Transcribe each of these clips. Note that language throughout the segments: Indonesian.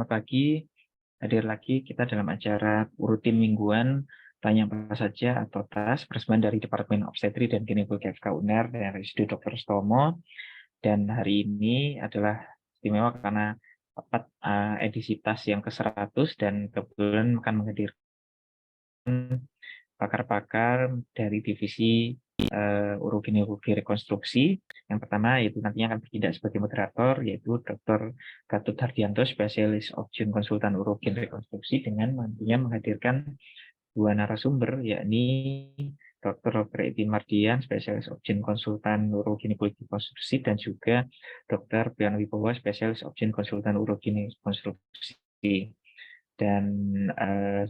selamat pagi. Hadir lagi kita dalam acara rutin mingguan Tanya Apa Saja atau TAS persembahan dari Departemen Obstetri dan Ginekologi FK UNER dan RSUD Dr. Sutomo. Dan hari ini adalah istimewa karena tepat edisi TAS yang ke-100 dan kebetulan akan menghadirkan pakar-pakar dari divisi uroginekologi rekonstruksi. Yang pertama yaitu nantinya akan bertindak sebagai moderator, yaitu Dr. Gatot Hardianto, spesialis obgyn konsultan urogen rekonstruksi, dengan nantinya menghadirkan dua narasumber, yakni Dr. Eti Mardian, spesialis obgyn konsultan uroginekologi rekonstruksi, dan juga Dr. Priyono Wibowo, spesialis obgyn konsultan urogen rekonstruksi. Dan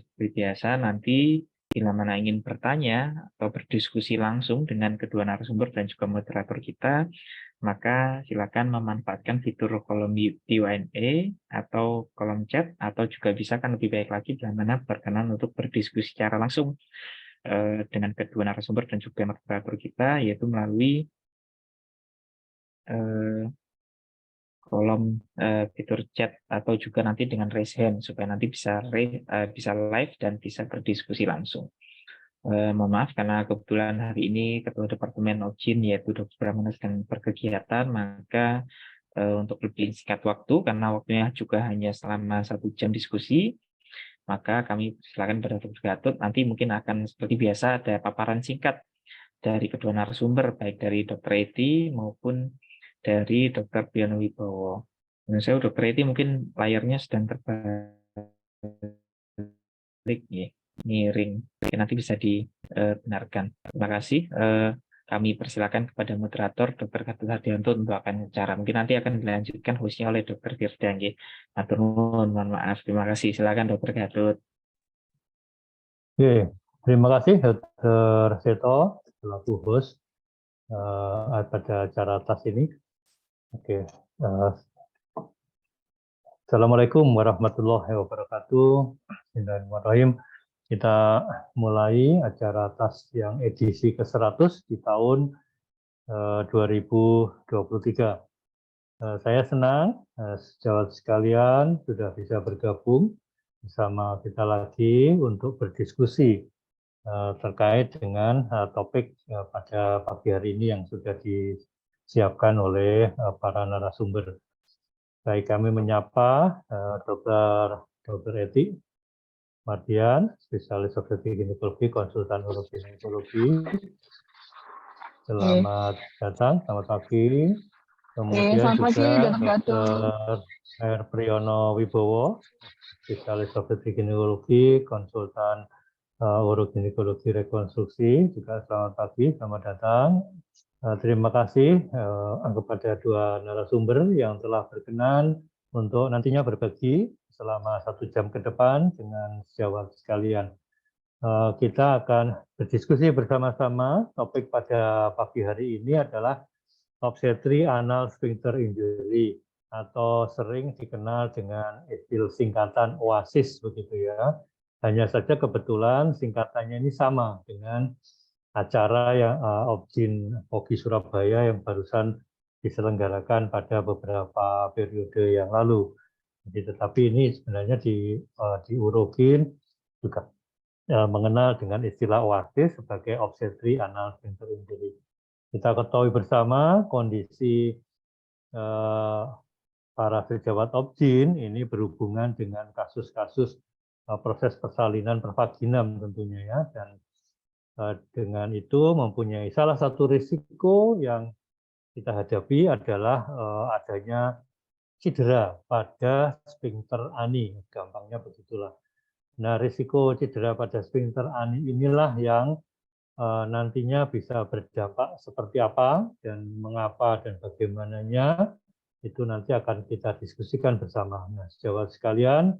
seperti biasa nanti bila mana ingin bertanya atau berdiskusi langsung dengan kedua narasumber dan juga moderator kita, maka silakan memanfaatkan fitur kolom Q&A atau kolom chat, atau juga bisa kan lebih baik lagi bila mana berkenan untuk berdiskusi secara langsung dengan kedua narasumber dan juga moderator kita, yaitu melalui kolom fitur chat atau juga nanti dengan raise hand supaya nanti bisa live dan bisa berdiskusi langsung. Mohon maaf karena kebetulan hari ini Ketua Departemen Obgyn yaitu Dr. Pramana sedang berkegiatan, maka untuk lebih singkat waktu karena waktunya juga hanya selama 1 jam diskusi, maka kami silakan pada Dr. Gatot. Nanti mungkin akan seperti biasa ada paparan singkat dari kedua narasumber, baik dari Dr. Eti maupun dari Dr. Priyono Wibowo. Menurut saya Dr. Eti mungkin layarnya sedang terbalik, ya, miring. Nanti bisa dibenarkan. Terima kasih. Kami persilakan kepada moderator Dr. Gatot Hardianto untuk akan bicara. Mungkin nanti akan dilanjutkan hostnya oleh Dr. Firda. Matur nuwun, mohon maaf. Terima kasih. Silakan Dr. Gatot. Oke, terima kasih Dr. Seto selaku host pada acara TAS ini. Oke, Assalamualaikum warahmatullahi wabarakatuh. Bismillahirrahmanirrahim. Kita mulai acara TAS yang edisi ke-100 di tahun 2023. Saya senang sejawat sekalian sudah bisa bergabung bersama kita lagi untuk berdiskusi terkait dengan topik pada pagi hari ini yang sudah disiapkan oleh para narasumber. Baik, kami menyapa Dr. Eti Mardian, spesialis obstetri ginekologi, konsultan uroginekologi. Selamat datang, selamat pagi. Kemudian juga Dr. Priyono Wibowo, spesialis obstetri ginekologi, konsultan uroginekologi rekonstruksi. Juga selamat pagi, selamat datang. Terima kasih kepada dua narasumber yang telah berkenan untuk nantinya berbagi selama 1 jam ke depan dengan sejawat sekalian. Kita akan berdiskusi bersama-sama. Topik pada pagi hari ini adalah obstetri anal sphincter injury atau sering dikenal dengan istilah singkatan OASIS begitu ya. Hanya saja kebetulan singkatannya ini sama dengan acara yang Obgyn POGI Surabaya yang barusan diselenggarakan pada beberapa periode yang lalu. Jadi, tetapi ini sebenarnya di urogin juga mengenal dengan istilah OASIS sebagai obstetri anal sphincter injury. Kita ketahui bersama kondisi para sejawat Obgyn ini berhubungan dengan kasus-kasus proses persalinan pervaginam tentunya ya, dan dengan itu mempunyai salah satu risiko yang kita hadapi adalah adanya cedera pada sphincter ani, gampangnya begitulah. Nah, risiko cedera pada sphincter ani inilah yang nantinya bisa berdampak seperti apa dan mengapa dan bagaimananya, itu nanti akan kita diskusikan bersama. Nah, sejawat sekalian,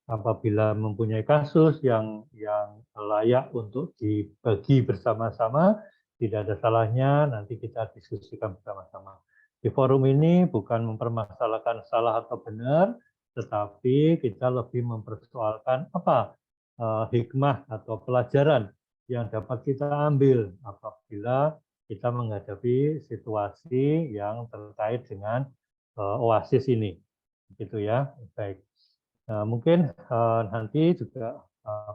apabila mempunyai kasus yang layak untuk dibagi bersama-sama, tidak ada salahnya nanti kita diskusikan bersama-sama. Di forum ini bukan mempermasalahkan salah atau benar, tetapi kita lebih mempersoalkan apa hikmah atau pelajaran yang dapat kita ambil apabila kita menghadapi situasi yang terkait dengan OASIS ini, gitu ya. Baik. Nah, mungkin nanti juga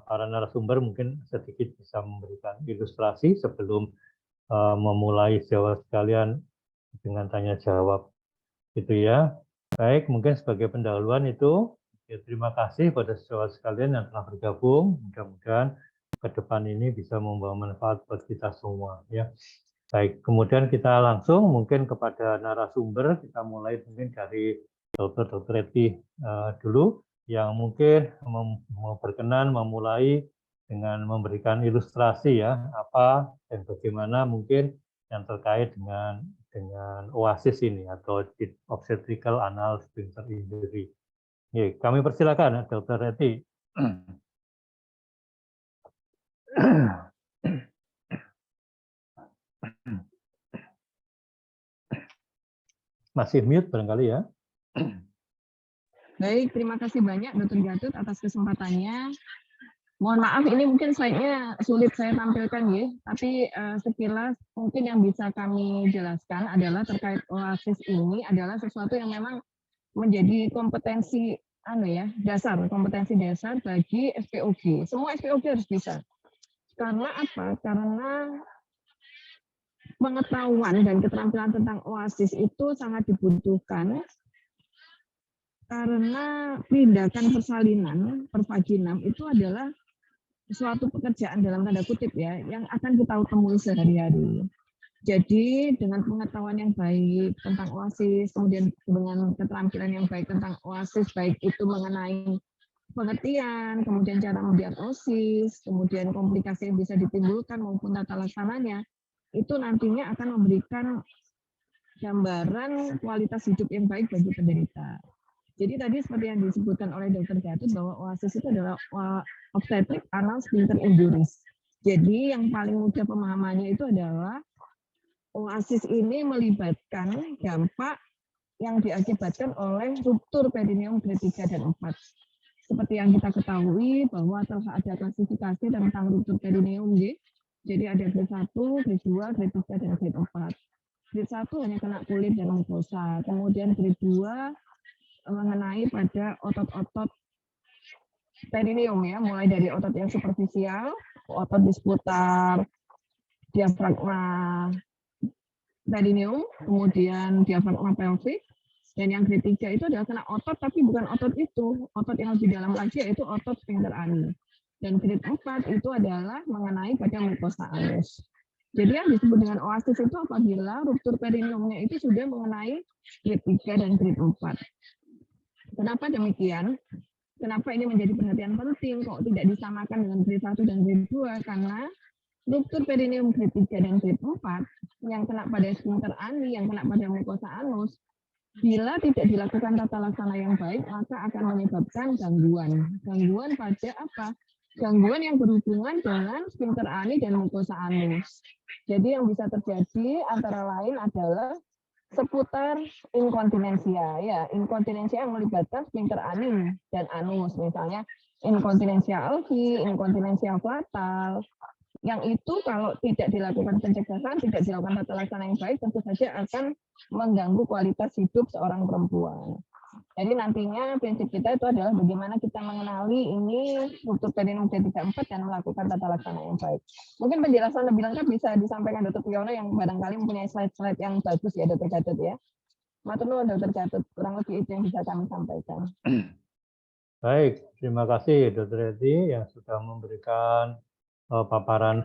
para narasumber mungkin sedikit bisa memberikan ilustrasi sebelum memulai jawab sekalian dengan tanya jawab, gitu ya. Baik, mungkin sebagai pendahuluan itu, ya, terima kasih pada saudara sekalian yang telah bergabung. Mudah-mudahan ke depan ini bisa membawa manfaat buat kita semua, ya. Baik, kemudian kita langsung mungkin kepada narasumber, kita mulai mungkin dari Dr. Eti dulu, yang mungkin mau berkenan memulai dengan memberikan ilustrasi ya, apa dan bagaimana mungkin yang terkait dengan OASIS ini atau obstetrical anal sphincter injury. Ya, kami persilakan Dr. Eti. Masih mute barangkali ya. Baik, terima kasih banyak Dr. Gatot atas kesempatannya. Mohon maaf ini mungkin slide-nya sulit saya tampilkan ya, tapi sekilas mungkin yang bisa kami jelaskan adalah terkait OASIS ini adalah sesuatu yang memang menjadi kompetensi kompetensi dasar bagi SPOG. Semua SPOG harus bisa. Karena apa? Karena pengetahuan dan keterampilan tentang OASIS itu sangat dibutuhkan karena tindakan persalinan, pervaginam itu adalah suatu pekerjaan dalam tanda kutip ya, yang akan kita temui sehari-hari. Jadi dengan pengetahuan yang baik tentang OASIS, kemudian dengan keterampilan yang baik tentang OASIS, baik itu mengenai pengertian, kemudian cara mendiagnosis, kemudian komplikasi yang bisa ditimbulkan maupun tata laksananya, itu nantinya akan memberikan gambaran kualitas hidup yang baik bagi penderita. Jadi tadi seperti yang disebutkan oleh Dr. Gatot bahwa OASIS itu adalah obstetric anal sphincter injuries. Jadi yang paling mudah pemahamannya itu adalah OASIS ini melibatkan dampak yang diakibatkan oleh ruptur perineum grade 3 dan 4. Seperti yang kita ketahui bahwa telah ada klasifikasi tentang ruptur perineum, jadi ada grade 1, grade 2, grade 3, dan grade 4. Grade 1 hanya kena kulit dan mukosa, kemudian grade 2 mengenai pada otot-otot perineum ya, mulai dari otot yang superficial, otot di seputar diafragma perineum, kemudian diafragma pelvic, dan yang grade 3 itu adalah kena otot tapi bukan otot itu, otot yang lebih dalam lagi yaitu otot sphincter anus. Dan grade 4 itu adalah mengenai pada mukosa anus. Jadi yang disebut dengan OASIS itu apabila ruptur perineumnya itu sudah mengenai grade 3 dan grade 4. Kenapa demikian? Kenapa ini menjadi perhatian penting? Kok tidak disamakan dengan grade 1 dan grade 2? Karena ruptur perineum grade 3 dan grade 4 yang kena pada sphincter ani, yang kena pada mukosa anus, bila tidak dilakukan tata laksana yang baik, maka akan menyebabkan gangguan. Gangguan pada apa? Gangguan yang berhubungan dengan sphincter ani dan mukosa anus. Jadi yang bisa terjadi antara lain adalah seputar inkontinensia ya, inkontinensia yang melibatkan sphincter ani dan anus, misalnya inkontinensia alfi, inkontinensia fatal, yang itu kalau tidak dilakukan pencegahan, tidak dilakukan tata laksana yang baik, tentu saja akan mengganggu kualitas hidup seorang perempuan. Jadi nantinya prinsip kita itu adalah bagaimana kita mengenali ini ruptur perineum grade 3 4 dan melakukan tata laksana yang baik. Mungkin penjelasan lebih lengkap bisa disampaikan Dr. Priyono yang barangkali mempunyai slide-slide yang bagus ya Dr. Gatot ya. Matur nuwun Dr. Gatot, kurang lebih itu yang bisa kami sampaikan. Baik, terima kasih Dr. Eti yang sudah memberikan paparan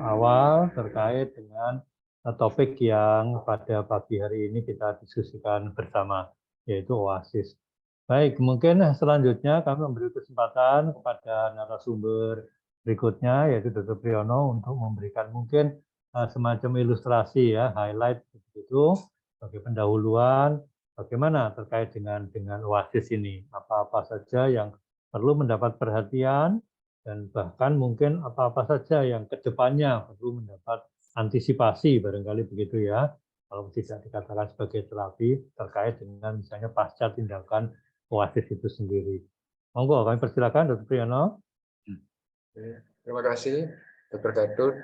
awal terkait dengan topik yang pada pagi hari ini kita diskusikan bersama, yaitu OASIS. Baik, mungkin selanjutnya kami memberi kesempatan kepada narasumber berikutnya, yaitu Dr. Priyono, untuk memberikan mungkin semacam ilustrasi ya, highlight begitu sebagai pendahuluan bagaimana terkait dengan OASIS ini, apa-apa saja yang perlu mendapat perhatian dan bahkan mungkin apa-apa saja yang kedepannya perlu mendapat antisipasi barangkali begitu ya, kalau tidak dikatakan sebagai terapi terkait dengan misalnya pasca tindakan OASIS itu sendiri. Monggo, kami persilakan Dr. Priyono. Terima kasih Dr. Gatot,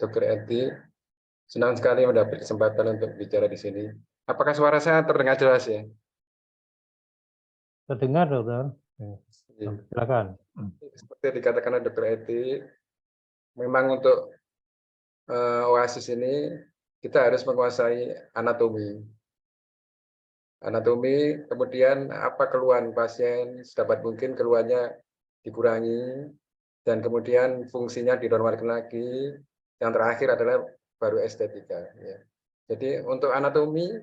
Dr. Eti. Senang sekali mendapat kesempatan untuk bicara di sini. Apakah suara saya terdengar jelas ya? Terdengar, Dokter. Silakan. Seperti yang dikatakan oleh Dr. Eti, memang untuk Oasis ini kita harus menguasai anatomi. Anatomi, kemudian apa keluhan pasien, sedapat mungkin keluhannya dikurangi, dan kemudian fungsinya dinormalkan lagi. Yang terakhir adalah baru estetika. Ya. Jadi untuk anatomi,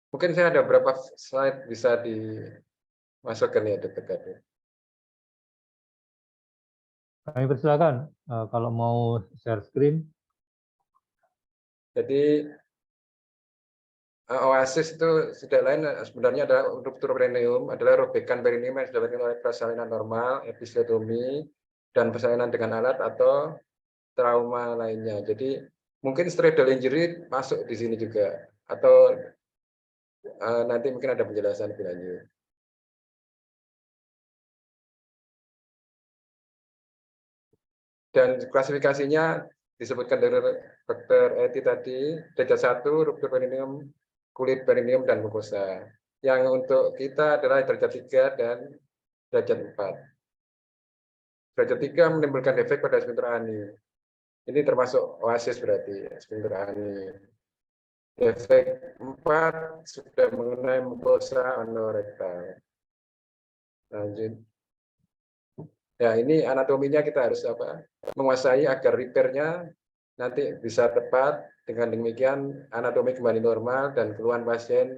mungkin saya ada beberapa slide bisa dimasukkan ya, Dr. Gatot. Kami persilakan kalau mau share screen. Jadi Oasis itu sudah lain sebenarnya adalah ruptur perineum, adalah robekan perineum yang disebabkan oleh persalinan normal, episiotomi, dan persalinan dengan alat atau trauma lainnya. Jadi mungkin stradal injury masuk di sini juga, atau nanti mungkin ada penjelasan lebih lanjut. Dan klasifikasinya disebutkan dari Dr. Eti tadi, derajat 1 ruptur perineum, kulit perineum dan mukosa. Yang untuk kita adalah derajat 3 dan derajat 4. Derajat 3 menimbulkan defek pada sphincter ani. Ini termasuk Oasis berarti, sphincter ani. Defek 4 sudah mengenai mukosa anorektal. Lanjut. Ya, ini anatominya kita harus menguasai agar repair-nya nanti bisa tepat. Dengan demikian anatomi kembali normal dan keluhan pasien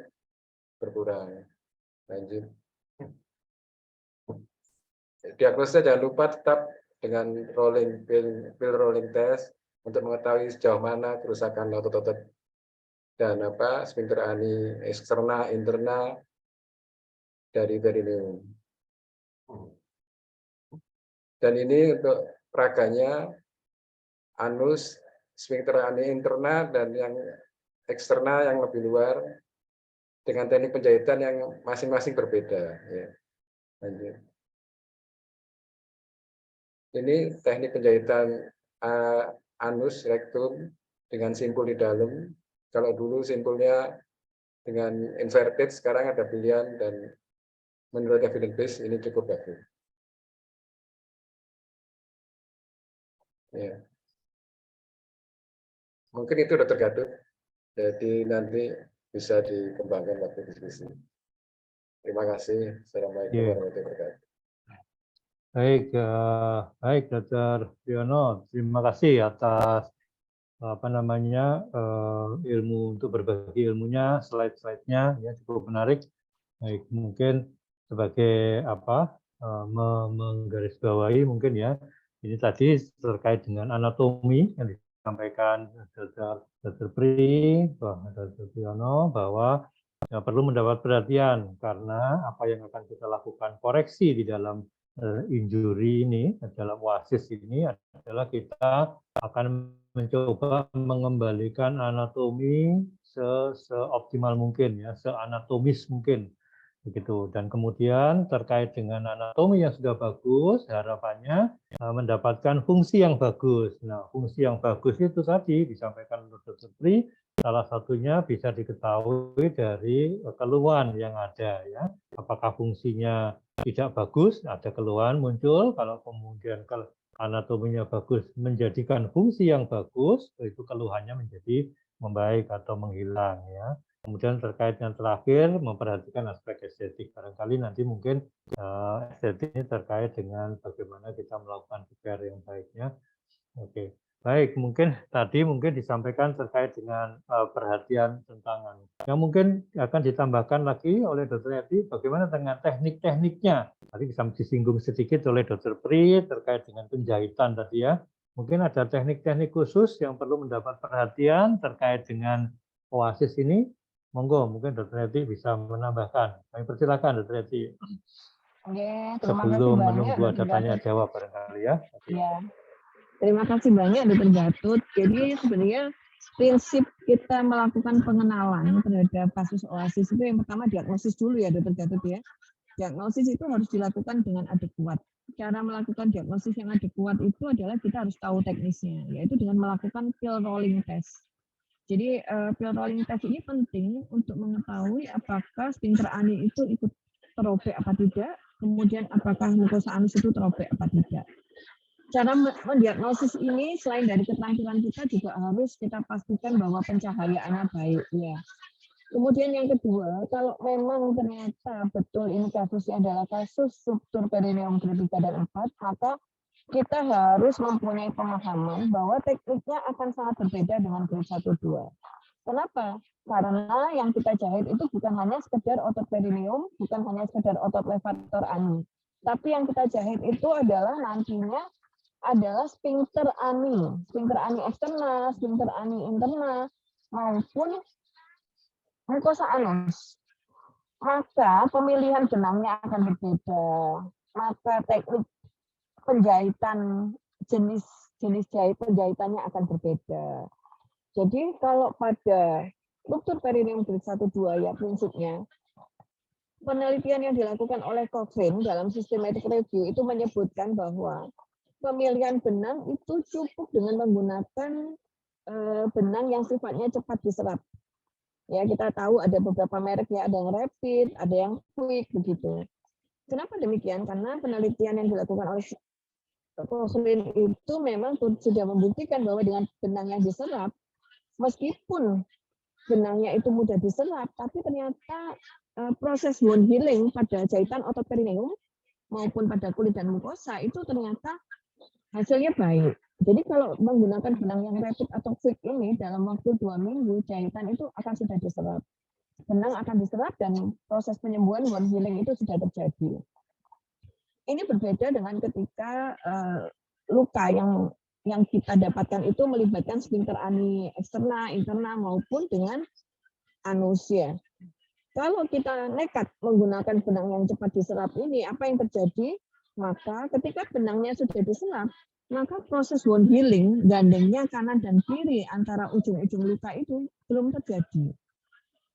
berkurang. Lanjut. Diagnosa jangan lupa tetap dengan pill rolling test untuk mengetahui sejauh mana kerusakan otot-otot dan sphincter ani eksterna interna dari perineum. Dan ini untuk peraganya anus, sphincter ani interna dan yang eksterna yang lebih luar dengan teknik penjahitan yang masing-masing berbeda. Ya. Lanjut. Ini teknik penjahitan anus rektum dengan simpul di dalam. Kalau dulu simpulnya dengan inverted, sekarang ada pilihan dan menurut evidence base ini cukup bagus. Ya. Mungkin itu Dr. Gatot. Jadi nanti bisa dikembangkan waktu diskusi. Terima kasih. Assalamualaikum warahmatullahi wabarakatuh. Baik Dr. Riono, terima kasih atas ilmu untuk berbagi ilmunya, slide-slide-nya ya cukup menarik. Baik, mungkin sebagai menggarisbawahi mungkin ya, ini tadi terkait dengan anatomi yang disampaikan Dr. Pri, Dr. Riono, bahwa perlu mendapat perhatian karena apa yang akan kita lakukan koreksi di dalam injury ini, dalam Oasis ini adalah kita akan mencoba mengembalikan anatomi seoptimal mungkin ya, seanatomis mungkin begitu. Dan kemudian terkait dengan anatomi yang sudah bagus, harapannya mendapatkan fungsi yang bagus. Nah, fungsi yang bagus itu tadi disampaikan oleh Dr. Pri, salah satunya bisa diketahui dari keluhan yang ada ya. Apakah fungsinya tidak bagus, ada keluhan muncul, kalau kemudian anatominya bagus menjadikan fungsi yang bagus, itu keluhannya menjadi membaik atau menghilang ya. Kemudian terkait yang terakhir memperhatikan aspek estetik. Barangkali nanti mungkin estetik ini terkait dengan bagaimana kita melakukan care yang baiknya. Oke. Baik, mungkin tadi disampaikan terkait dengan perhatian tentang yang mungkin akan ditambahkan lagi oleh Dr. Eti, bagaimana dengan teknik-tekniknya. Tadi bisa disinggung sedikit oleh Dr. Pri terkait dengan penjahitan tadi ya. Mungkin ada teknik-teknik khusus yang perlu mendapat perhatian terkait dengan Oasis ini. Monggo, mungkin Dr. Eti bisa menambahkan. Kami persilakan Dr. Eti. Oke, sebelum menunggu ada tanya jawab barangkali ya. Ya. Terima kasih banyak Dr. Gatot. Jadi sebenarnya prinsip kita melakukan pengenalan terhadap kasus Oasis itu yang pertama diagnosis dulu ya Dr. Gatot ya. Diagnosis itu harus dilakukan dengan adekuat. Cara melakukan diagnosis yang adekuat itu adalah kita harus tahu teknisnya, yaitu dengan melakukan pill rolling test. Jadi pill rolling test ini penting untuk mengetahui apakah sphincter ani itu ikut terobek apa tidak, kemudian apakah mukosa anus itu terobek apa tidak. Cara mendiagnosis ini selain dari keterampilan kita juga harus kita pastikan bahwa pencahayaannya baik ya. Kemudian yang kedua, kalau memang ternyata betul ini kasusnya adalah kasus struktur perineum grade 3 dan 4, maka kita harus mempunyai pemahaman bahwa tekniknya akan sangat berbeda dengan grade 1, 2. Kenapa? Karena yang kita jahit itu bukan hanya sekedar otot perineum, bukan hanya sekedar otot levator ani. Tapi yang kita jahit itu adalah nantinya adalah sphincter ani eksterna, sphincter ani interna, maupun mukosa anus. Maka pemilihan benangnya akan berbeda. Maka teknik penjahitan, jenis jahit penjahitannya akan berbeda. Jadi kalau pada ruptur perineum grade 1, 2 ya prinsipnya, penelitian yang dilakukan oleh Cochrane dalam systematic review itu menyebutkan bahwa pemilihan benang itu cukup dengan menggunakan benang yang sifatnya cepat diserap. Ya, kita tahu ada beberapa merek ya, ada yang rapid, ada yang quick begitu. Kenapa demikian? Karena penelitian yang dilakukan oleh Cochrane itu memang sudah membuktikan bahwa dengan benang yang diserap, meskipun benangnya itu mudah diserap, tapi ternyata proses wound healing pada jahitan otot perineum maupun pada kulit dan mukosa itu ternyata hasilnya baik. Jadi kalau menggunakan benang yang rapid atau quick ini dalam waktu 2 minggu, jahitan itu akan sudah diserap. Benang akan diserap dan proses penyembuhan wound healing itu sudah terjadi. Ini berbeda dengan ketika luka yang kita dapatkan itu melibatkan sphincter ani eksterna, interna maupun dengan anus ya. Kalau kita nekat menggunakan benang yang cepat diserap ini, apa yang terjadi? Maka ketika benangnya sudah diserap, maka proses wound healing, gandengnya kanan dan kiri antara ujung-ujung luka itu belum terjadi.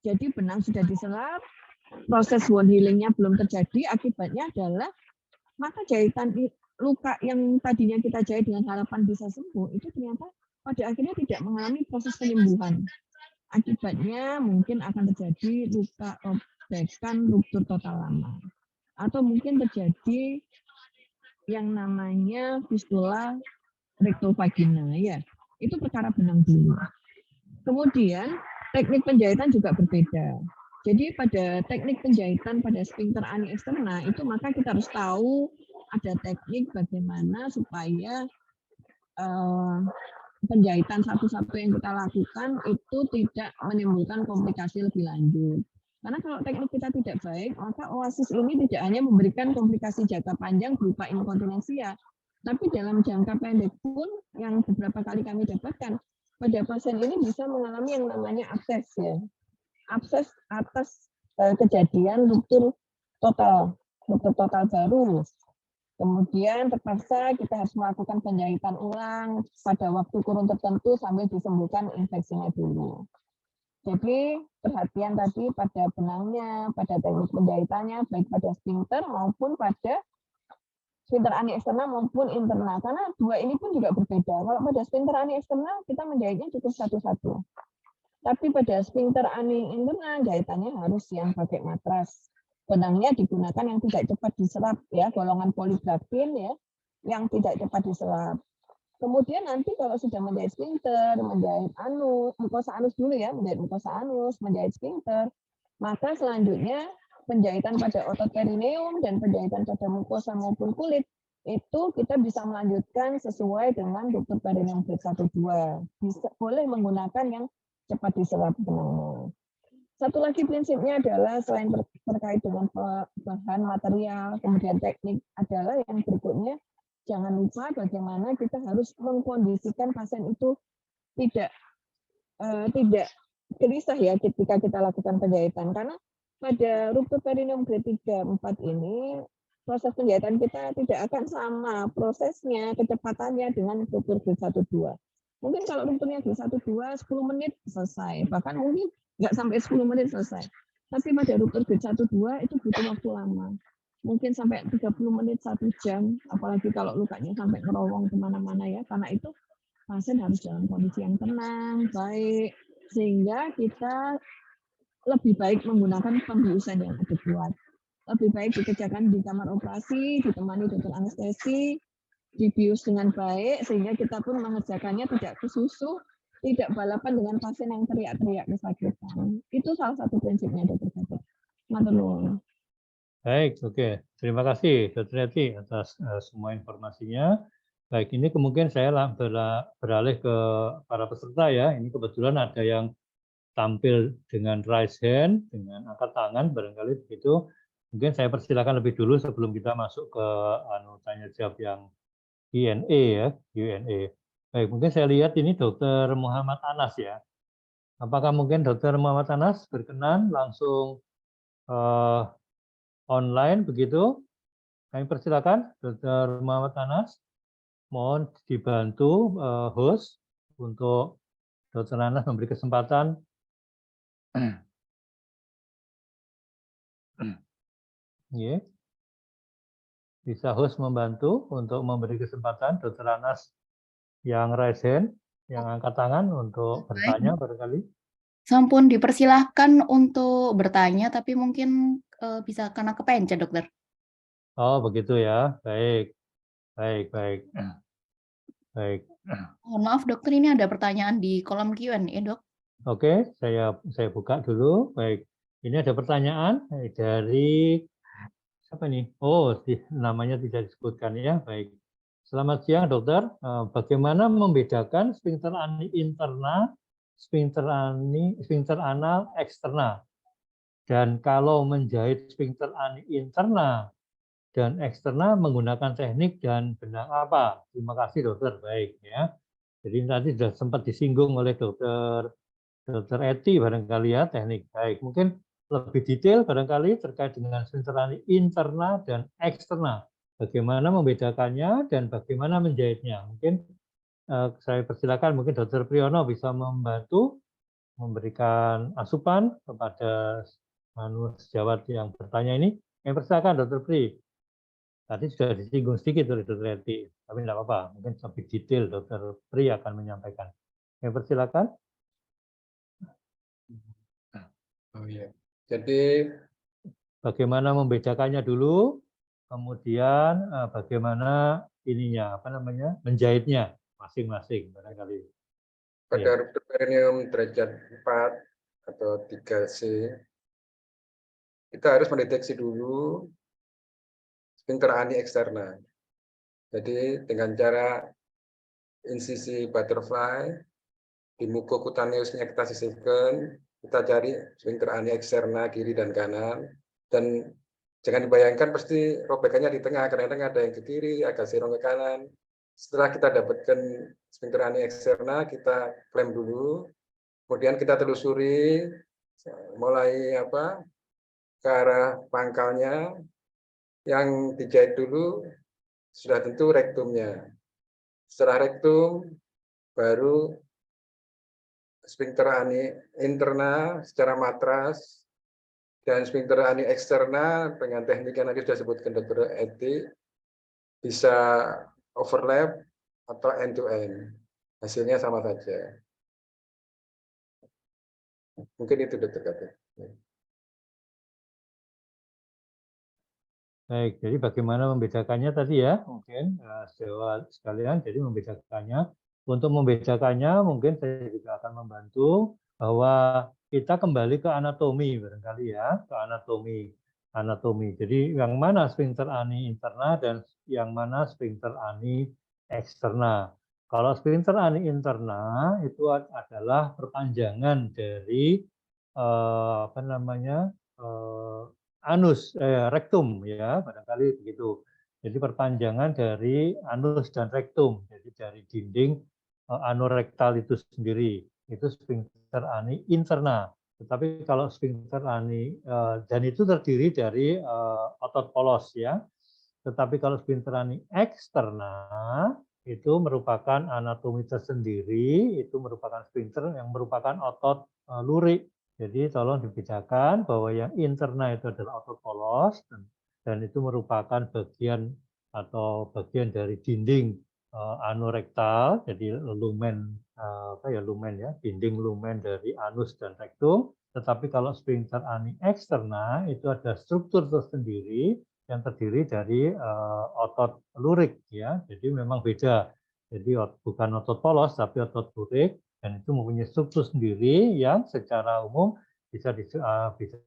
Jadi benang sudah diserap, proses wound healingnya belum terjadi, akibatnya adalah maka jahitan luka yang tadinya kita jahit dengan harapan bisa sembuh, itu ternyata pada akhirnya tidak mengalami proses penyembuhan. Akibatnya mungkin akan terjadi luka robekan ruptur total lama. Atau mungkin terjadi yang namanya fistula rectovagina ya. Itu perkara benang dulu. Kemudian teknik penjahitan juga berbeda. Jadi pada teknik penjahitan pada sphincter ani eksterna itu maka kita harus tahu ada teknik bagaimana supaya penjahitan satu-satu yang kita lakukan itu tidak menimbulkan komplikasi lebih lanjut. Karena kalau teknik kita tidak baik, maka oasis ini tidak hanya memberikan komplikasi jangka panjang berupa inkontinensia, tapi dalam jangka pendek pun yang beberapa kali kami dapatkan, pada pasien ini bisa mengalami yang namanya abses ya. Abses atas kejadian ruptur total baru. Kemudian terpaksa kita harus melakukan penjahitan ulang pada waktu kurun tertentu sambil disembuhkan infeksinya dulu. Jadi perhatian tadi pada benangnya, pada teknik penjahitannya, baik pada sphincter maupun pada sphincter ani eksterna maupun interna. Karena dua ini pun juga berbeda. Kalau pada sphincter ani eksterna kita menjahitnya cukup satu-satu. Tapi pada sphincter ani interna jahitannya harus yang pakai matras. Benangnya digunakan yang tidak cepat diserap ya, golongan polybraktin ya, yang tidak cepat diserap. Kemudian nanti kalau sudah menjahit sphincter, menjahit anus, mukosa anus dulu ya, menjahit mukosa anus, menjahit sphincter, maka selanjutnya penjahitan pada otot perineum dan penjahitan pada mukosa maupun kulit itu kita bisa melanjutkan sesuai dengan ruptur perineum grade 1, 2. Bisa boleh menggunakan yang cepat diserap benangnya. Satu lagi prinsipnya adalah selain terkait dengan bahan material, kemudian teknik adalah yang berikutnya, jangan lupa bagaimana kita harus mengkondisikan pasien itu tidak gelisah ya ketika kita lakukan penjahitan. Karena pada ruptur perineum grade 3, 4 ini, proses penjahitan kita tidak akan sama prosesnya, kecepatannya dengan ruptur grade 1, 2. Mungkin kalau rupturnya grade 1, 2, 10 menit selesai. Bahkan mungkin nggak sampai 10 menit selesai. Tapi pada ruptur grade 1, 2 itu butuh waktu lama. Mungkin sampai 30 menit, 1 jam. Apalagi kalau lukanya sampai ngerowong kemana-mana ya. Karena itu pasien harus dalam kondisi yang tenang, baik. Sehingga kita lebih baik menggunakan pembiusan yang adekuat. lebih baik dikerjakan di kamar operasi, ditemani dokter anestesi, dibius dengan baik, sehingga kita pun mengerjakannya tidak kesusu, tidak balapan dengan pasien yang teriak-teriak kesakitan. Itu salah satu prinsipnya, Dokter Gatot. Matur nuwun. Baik, oke. Terima kasih, Dr. Eti, atas semua informasinya. Baik, ini kemungkinan saya beralih ke para peserta ya. Ini kebetulan ada yang tampil dengan raise hand, dengan angkat tangan, barangkali begitu. Mungkin saya persilakan lebih dulu sebelum kita masuk ke tanya jawab yang Q&A ya, Q&A. Baik, mungkin saya lihat ini Dr. Muhammad Anas ya. Apakah mungkin Dr. Muhammad Anas berkenan langsung online begitu? Kami persilakan Dr. Muhammad Anas. Mohon dibantu host untuk Dr. Anas memberi kesempatan. Yeah. Bisa host membantu untuk memberi kesempatan Dr. Anas yang raise hand, yang angkat tangan untuk bertanya barangkali. Sampun dipersilahkan untuk bertanya, tapi mungkin bisa karena kepencet, dokter. Oh begitu ya, baik, baik, baik, baik. Mohon maaf, dokter, ini ada pertanyaan di kolom Q&A, dok. Oke, saya buka dulu. Baik, ini ada pertanyaan dari siapa nih? Oh, namanya tidak disebutkan ya. Baik. Selamat siang, dokter. Bagaimana membedakan sphincter ani interna, sphincter anal eksterna? Dan kalau menjahit sphincter ani interna dan eksterna menggunakan teknik dan benang apa? Terima kasih, dokter. Baik ya. Jadi tadi sudah sempat disinggung oleh dokter Eti barangkali ya teknik. Baik, mungkin lebih detail barangkali terkait dengan sphincter ani interna dan eksterna. Bagaimana membedakannya dan bagaimana menjahitnya. Mungkin saya persilakan mungkin Dr. Priyono bisa membantu memberikan asupan kepada sejawat yang bertanya ini. Yang persilakan Dr. Pri. Tadi sudah disinggung sedikit oleh Dr. Eti, tapi tidak apa-apa. Mungkin lebih detail Dr. Pri akan menyampaikan. Yang persilakan. Oh iya. Jadi bagaimana membedakannya dulu, kemudian bagaimana ininya apa namanya menjahitnya masing-masing barangkali. pada ruptur perineum derajat 4 atau 3C, kita harus mendeteksi dulu sphincter ani eksterna. Jadi dengan cara insisi butterfly di mukokutaneusnya kita sisihkan, kita cari sphincter ani eksterna kiri dan kanan, dan jangan dibayangkan pasti robekannya di tengah, kadang-kadang ada yang ke kiri, agak sirong ke kanan. Setelah kita dapatkan sphincter ani eksterna, kita klaim dulu, kemudian kita telusuri mulai ke arah pangkalnya, yang dijahit dulu sudah tentu rektumnya. Setelah rektum, baru sphincter ani interna secara matras dan sphincter ani eksterna dengan teknik yang tadi sudah sebutkan Dr. Eti bisa overlap atau end to end. Hasilnya sama saja. Mungkin itu Dr. Eti. Baik, jadi bagaimana membedakannya tadi ya mungkin sejawat sekalian. Jadi membedakannya. Untuk membedakannya mungkin saya juga akan membantu bahwa kita kembali ke anatomi barangkali ya, ke anatomi. Jadi yang mana sphincter ani interna dan yang mana sphincter ani eksterna. Kalau sphincter ani interna itu adalah perpanjangan dari rektum ya, barangkali begitu. Jadi perpanjangan dari anus dan rektum. Jadi dari dinding anorektal itu sendiri, itu sphincter ani interna. Tetapi kalau sphincter ani dan itu terdiri dari otot polos ya. Tetapi kalau sphincter ani eksterna itu merupakan anatomi tersendiri, itu merupakan sphincter yang merupakan otot lurik. Jadi tolong dibedakan bahwa yang interna itu adalah otot polos dan itu merupakan bagian dari dinding anorektal, jadi lumen lumen ya, dinding lumen dari anus dan rektum. Tetapi kalau sphincter ani eksterna itu ada struktur tersendiri yang terdiri dari otot lurik ya. Jadi memang beda. Jadi bukan otot polos tapi otot lurik, dan itu mempunyai struktur sendiri yang secara umum bisa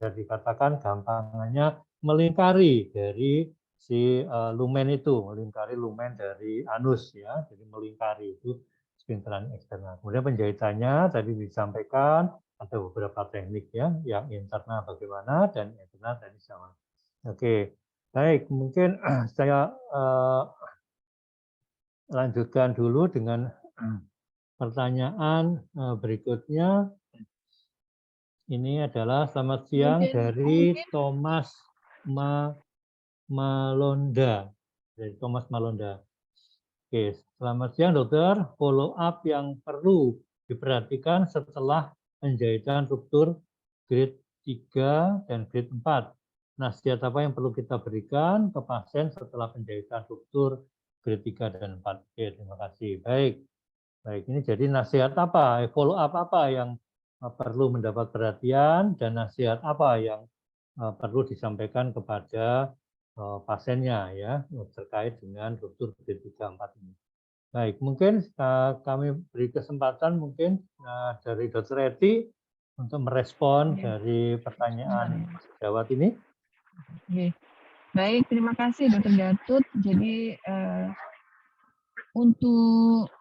dikatakan gampangannya melingkari dari si lumen itu, melingkari lumen dari anus ya, jadi melingkari itu sphincter ani eksterna. Kemudian penjahitannya tadi disampaikan ada beberapa teknik ya, yang internal bagaimana dan eksternal tadi sama. Oke, baik, mungkin saya lanjutkan dulu dengan pertanyaan berikutnya. Ini adalah selamat siang dari Thomas Malonda. Dari Thomas Malonda. Oke, selamat siang dokter. Follow up yang perlu diperhatikan setelah penjahitan ruptur grade 3 dan grade 4. Nasihat apa yang perlu kita berikan ke pasien setelah penjahitan ruptur grade 3 dan 4? Oke, terima kasih. Baik. Baik, ini jadi nasihat apa? Follow up apa yang perlu mendapat perhatian dan nasihat apa yang perlu disampaikan kepada pasiennya ya terkait dengan ruptur grade 3 4 ini. Baik, mungkin kami beri kesempatan mungkin dari Dr. Eti untuk merespon dari pertanyaan Mas Jawat ini. Baik, terima kasih Dr. Gatut. Jadi untuk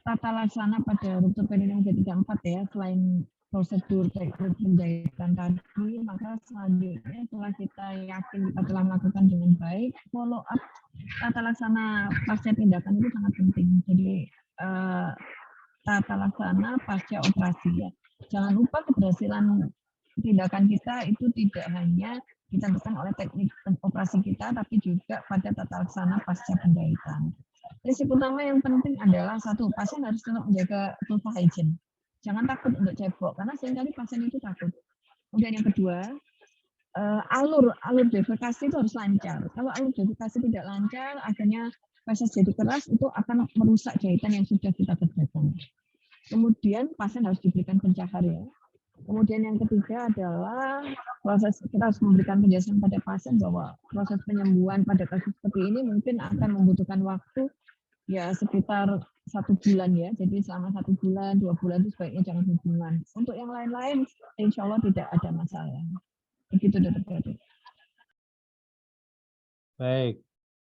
tata laksana pada ruptur perineum grade 3 4 ya, selain prosedur teknik penjahitan tadi, maka selanjutnya setelah kita yakin kita telah melakukan dengan baik, follow up tata laksana pasca tindakan itu sangat penting. Jadi tata laksana pasca operasi ya. Jangan lupa keberhasilan tindakan kita itu tidak hanya ditentukan oleh teknik operasi kita, tapi juga pada tata laksana pasca penjahitan. Prinsip utama yang penting adalah satu, pasien harus tetap menjaga vulva hygiene. Jangan takut untuk cebok, karena seringkali pasien itu takut. Kemudian yang kedua, alur defekasi itu harus lancar. Kalau alur defekasi tidak lancar, akhirnya feses jadi keras, itu akan merusak jahitan yang sudah kita kerjakan. Kemudian pasien harus diberikan pencahar ya. Kemudian yang ketiga adalah kita harus memberikan penjelasan pada pasien bahwa proses penyembuhan pada kasus seperti ini mungkin akan membutuhkan waktu ya sekitar 1 bulan ya. Jadi selama 1 bulan, 2 bulan itu sebaiknya jangan hubungan. Untuk yang lain-lain, insya Allah tidak ada masalah. Begitu Dr. Baik,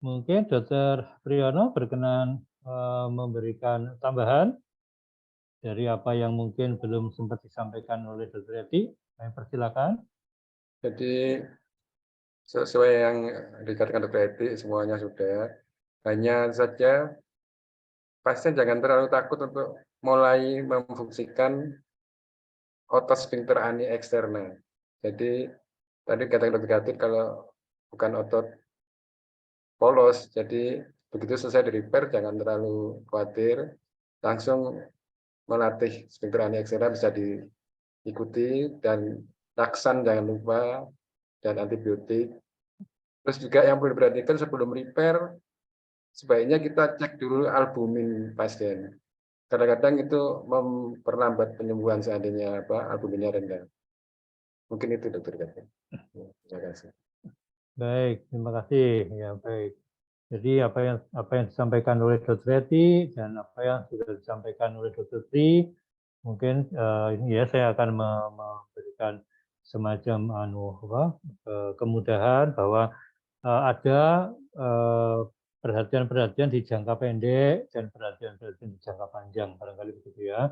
mungkin Dr. Priyono berkenan memberikan tambahan dari apa yang mungkin belum sempat disampaikan oleh Dr. Eti. Saya persilakan. Jadi sesuai yang dikatakan Dr. Eti, semuanya sudah. Hanya saja pasien jangan terlalu takut untuk mulai memfungsikan otot sphincter ani eksterna. Jadi tadi katakan Dr. Gatut kalau bukan otot polos, jadi begitu selesai di repair jangan terlalu khawatir, langsung melatih sphincter ani eksterna bisa diikuti, dan laksan jangan lupa, dan antibiotik. Terus juga yang perlu diperhatikan sebelum repair, sebaiknya kita cek dulu albumin pasien. Kadang-kadang itu memperlambat penyembuhan seandainya albuminnya rendah. Mungkin itu Dokter Gatut. Terima kasih. Baik, terima kasih. Ya baik. Jadi apa yang disampaikan oleh Dr. Eti dan apa yang sudah disampaikan oleh Dr. Tri, mungkin ini ya saya akan memberikan semacam kemudahan bahwa ada perhatian-perhatian di jangka pendek dan perhatian-perhatian di jangka panjang, barangkali begitu ya.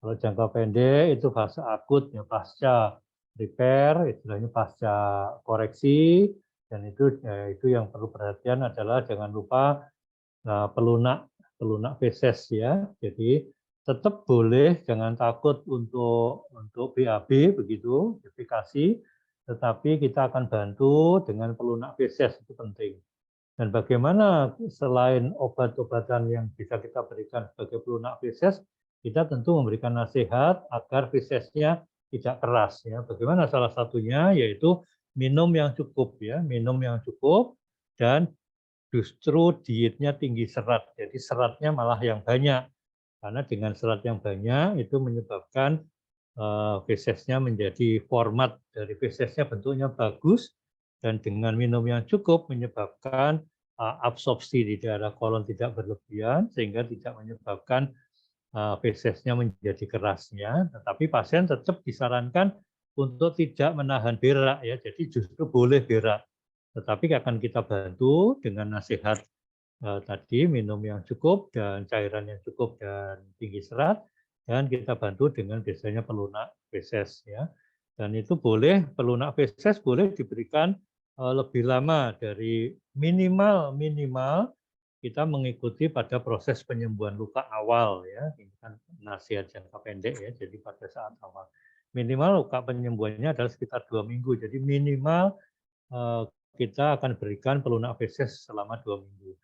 Kalau jangka pendek itu fase akut ya pasca repair, istilahnya pasca koreksi. Dan itu yang perlu perhatian adalah jangan lupa pelunak feses ya. Jadi tetap boleh, jangan takut untuk BAB begitu, efikasi, tetapi kita akan bantu dengan pelunak feses, itu penting. Dan bagaimana selain obat-obatan yang bisa kita berikan sebagai pelunak feses, kita tentu memberikan nasihat agar fesesnya tidak keras ya. Bagaimana salah satunya yaitu minum yang cukup ya, minum yang cukup dan justru dietnya tinggi serat. Jadi seratnya malah yang banyak. Karena dengan serat yang banyak itu menyebabkan fesesnya menjadi format dari fesesnya bentuknya bagus, dan dengan minum yang cukup menyebabkan absorpsi di daerah kolon tidak berlebihan sehingga tidak menyebabkan fesesnya menjadi kerasnya. Tetapi pasien tetap disarankan untuk tidak menahan berak ya. Jadi justru boleh berak. Tetapi akan kita bantu dengan nasihat tadi, minum yang cukup dan cairan yang cukup dan tinggi serat, dan kita bantu dengan biasanya pelunak feses ya. Dan itu boleh, pelunak feses boleh diberikan lebih lama dari minimal kita mengikuti pada proses penyembuhan luka awal ya. Ini kan nasihat jangka pendek ya, jadi pada saat awal. Minimal luka penyembuhannya adalah sekitar 2 minggu. Jadi minimal kita akan berikan pelunak feses selama 2 minggu.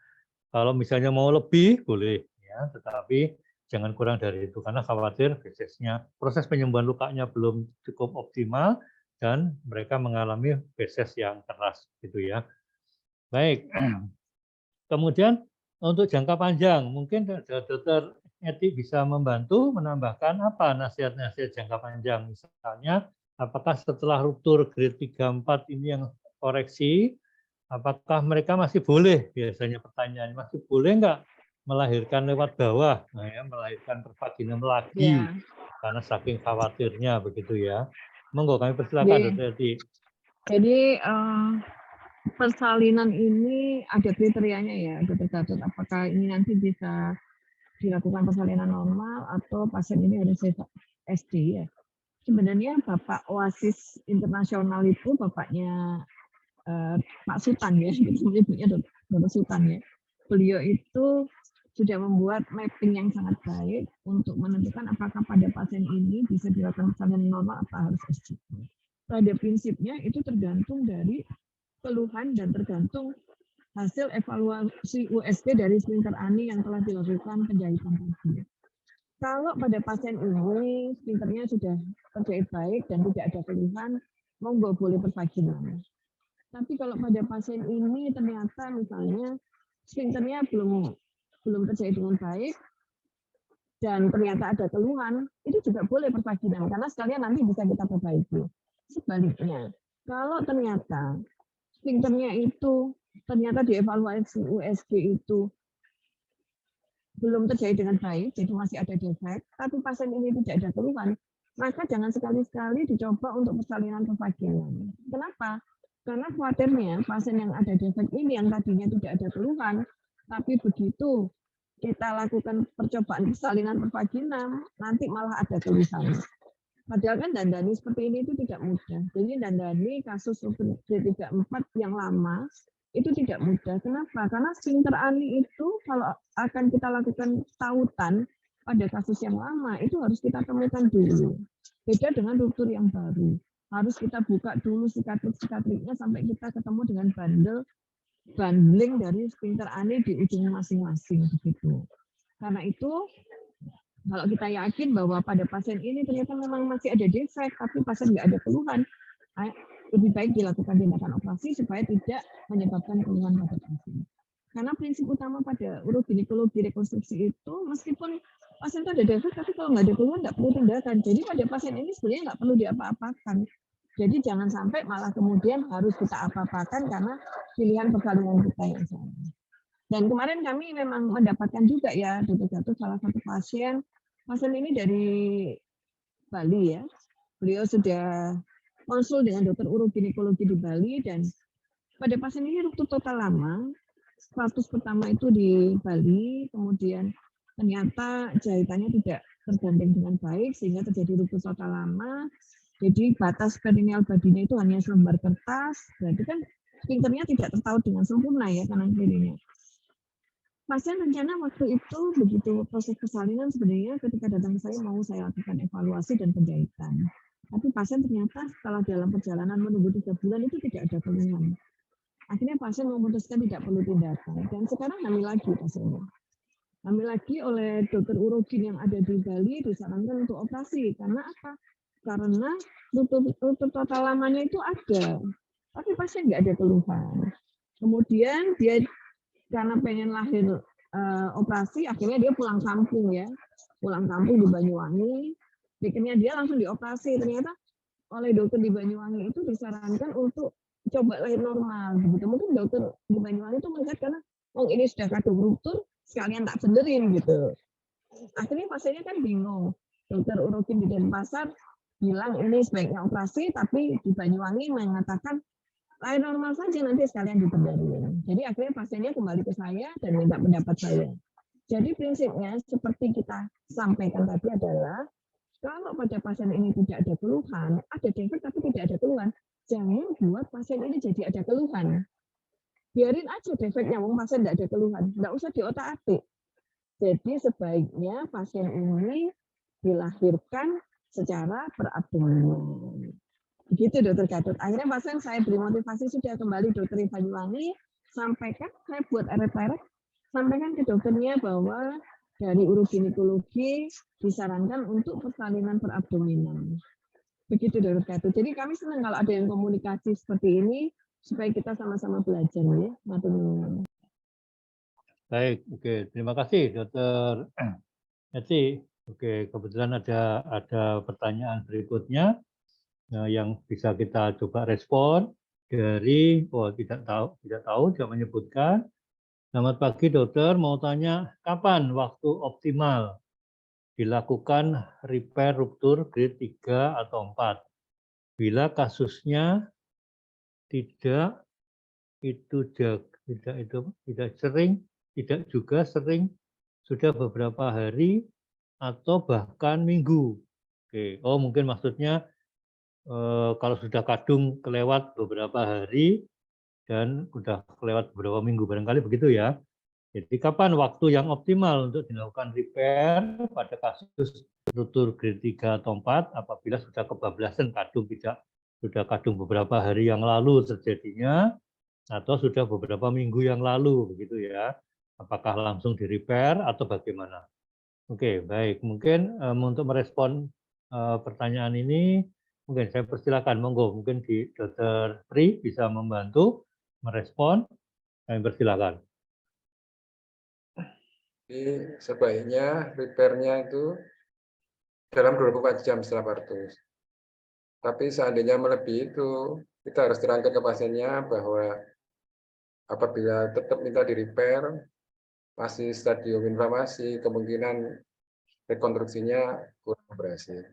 Kalau misalnya mau lebih boleh ya, tetapi jangan kurang dari itu karena khawatir fesesnya proses penyembuhan lukanya belum cukup optimal dan mereka mengalami feses yang keras gitu ya. Baik. Kemudian untuk jangka panjang mungkin Dokter Eti bisa membantu menambahkan apa nasihat-nasihat jangka panjang, misalnya apakah setelah ruptur grade 3-4 ini yang koreksi, apakah mereka masih boleh, biasanya pertanyaannya, masih boleh nggak melahirkan lewat bawah, nah ya, melahirkan per vaginum lagi, karena saking khawatirnya begitu ya. Monggo kami persilakan Dokter Edi. Jadi persalinan ini ada kriterianya ya, Dokter Gatot. Apakah ini nanti bisa dilakukan persalinan normal atau pasien ini harus SD ya? Sebenarnya Bapak Oasis Internasional itu bapaknya Pak Sultan ya, gitu menyebutnya Bapak Sultan ya. Beliau itu sudah membuat mapping yang sangat baik untuk menentukan apakah pada pasien ini bisa dilakukan persalinan normal atau harus SD. Pada prinsipnya itu tergantung dari keluhan dan tergantung hasil evaluasi USG dari sphincter ani yang telah dilakukan penjahitan tadi. Kalau pada pasien ini sphincternya sudah terjahit baik dan tidak ada keluhan, monggo boleh pervaginam. Tapi kalau pada pasien ini ternyata misalnya sphincternya belum terjahit dengan baik dan ternyata ada keluhan, itu juga boleh pervaginam karena sekalian nanti bisa kita perbaiki. Sebaliknya, kalau ternyata sphincternya itu ternyata dievaluasi USG itu belum terjadi dengan baik, jadi masih ada defek, tapi pasien ini tidak ada keluhan, maka jangan sekali-sekali dicoba untuk persalinan pervaginam. Kenapa? Karena khawatirnya pasien yang ada defek ini yang tadinya tidak ada keluhan, tapi begitu kita lakukan percobaan persalinan pervaginam, nanti malah ada keluhan. Padahal kan dandani seperti ini itu tidak mudah. Jadi dandani kasus D34 yang lama itu tidak mudah. Kenapa? Karena sphincter ani itu kalau akan kita lakukan tautan pada kasus yang lama itu harus kita temukan dulu. Beda dengan ruptur yang baru. Harus kita buka dulu sikatrik-sikatriknya sampai kita ketemu dengan bundling dari sphincter ani di ujung masing-masing begitu. Karena itu kalau kita yakin bahwa pada pasien ini ternyata memang masih ada defek, tapi pasien nggak ada keluhan, lebih baik dilakukan tindakan operasi supaya tidak menyebabkan keluhan pada pasien. Karena prinsip utama pada uroginekologi rekonstruksi itu, meskipun pasien itu ada defek, tapi kalau nggak ada keluhan nggak perlu tindakan. Jadi pada pasien ini sebenarnya nggak perlu diapa-apakan. Jadi jangan sampai malah kemudian harus kita apa-apakan karena pilihan persalinan kita yang salah. Dan kemarin kami memang mendapatkan juga ya, Dokter Gatot, salah satu pasien ini dari Bali ya. Beliau sudah konsul dengan dokter uroginekologi di Bali dan pada pasien ini ruptur total lama. Status pertama itu di Bali, kemudian ternyata jahitannya tidak tergandeng dengan baik sehingga terjadi ruptur total lama. Jadi batas perineal badinya itu hanya selembar kertas, berarti kan sphincternya tidak tertaut dengan sempurna ya kanan kirinya. Pasien rencana waktu itu begitu proses persalinan sebenarnya ketika datang ke saya mau saya lakukan evaluasi dan penjahitan. Tapi pasien ternyata setelah dalam perjalanan menunggu 3 bulan itu tidak ada keluhan. Akhirnya pasien memutuskan tidak perlu tindakan dan sekarang hamil lagi pasiennya. Hamil lagi oleh dokter urogin yang ada di Bali disarankan untuk operasi karena apa? Karena ruptur total lamanya itu ada, tapi pasien nggak ada keluhan. Kemudian dia karena pengen lahir operasi, akhirnya dia pulang kampung ya, pulang kampung di Banyuwangi, pikirnya dia langsung dioperasi, ternyata oleh dokter di Banyuwangi itu disarankan untuk coba lahir normal, begitu. Mungkin dokter di Banyuwangi itu melihat karena ini sudah kadung ruptur, sekalian tak benerin gitu. Akhirnya pasiennya kan bingung. Dokter urologi di Denpasar bilang ini sebaiknya operasi, tapi di Banyuwangi mengatakan lahir normal saja, nanti sekalian dibenerin. Jadi akhirnya pasiennya kembali ke saya dan minta pendapat saya. Jadi prinsipnya seperti kita sampaikan tadi adalah kalau pada pasien ini tidak ada keluhan, ada defek tapi tidak ada keluhan, jangan buat pasien ini jadi ada keluhan. Biarin aja defeknya, wong pasien tidak ada keluhan, tidak usah diotak-atik. Jadi sebaiknya pasien ini dilahirkan secara perabdominal. Begitu Dokter Gatot. Akhirnya pasien saya beri motivasi, sudah kembali dokter di Banyuwangi, sampaikan, saya buat eret-eret, sampaikan ke dokternya bahwa dari uroginekologi disarankan untuk persalinan perabdominal. Begitu Dokter Gatot. Jadi kami senang kalau ada yang komunikasi seperti ini, supaya kita sama-sama belajar ya. Baik, oke. Terima kasih Dokter Eti. Oke, kebetulan ada pertanyaan berikutnya yang bisa kita coba respon dari tidak tahu tidak menyebutkan. Selamat pagi dokter, mau tanya kapan waktu optimal dilakukan repair ruptur grade 3 atau 4 bila kasusnya tidak juga sering sudah beberapa hari atau bahkan minggu. Oke, mungkin maksudnya kalau sudah kadung kelewat beberapa hari dan sudah kelewat beberapa minggu, barangkali begitu ya. Jadi kapan waktu yang optimal untuk dilakukan repair pada kasus ruptur grade 3 atau 4 apabila sudah kebablasan kadung, sudah kadung beberapa hari yang lalu terjadinya atau sudah beberapa minggu yang lalu, begitu ya. Apakah langsung di repair atau bagaimana? Oke, baik. Mungkin untuk merespon pertanyaan ini, mungkin saya persilakan, monggo, mungkin di Dr. Pri bisa membantu merespon. Kami persilakan. Jadi sebaiknya repair-nya itu dalam 24 jam setelah partus. Tapi seandainya melebihi itu, kita harus terangkan ke pasiennya bahwa apabila tetap minta di-repair, masih stadium inflamasi, kemungkinan rekonstruksinya kurang berhasil.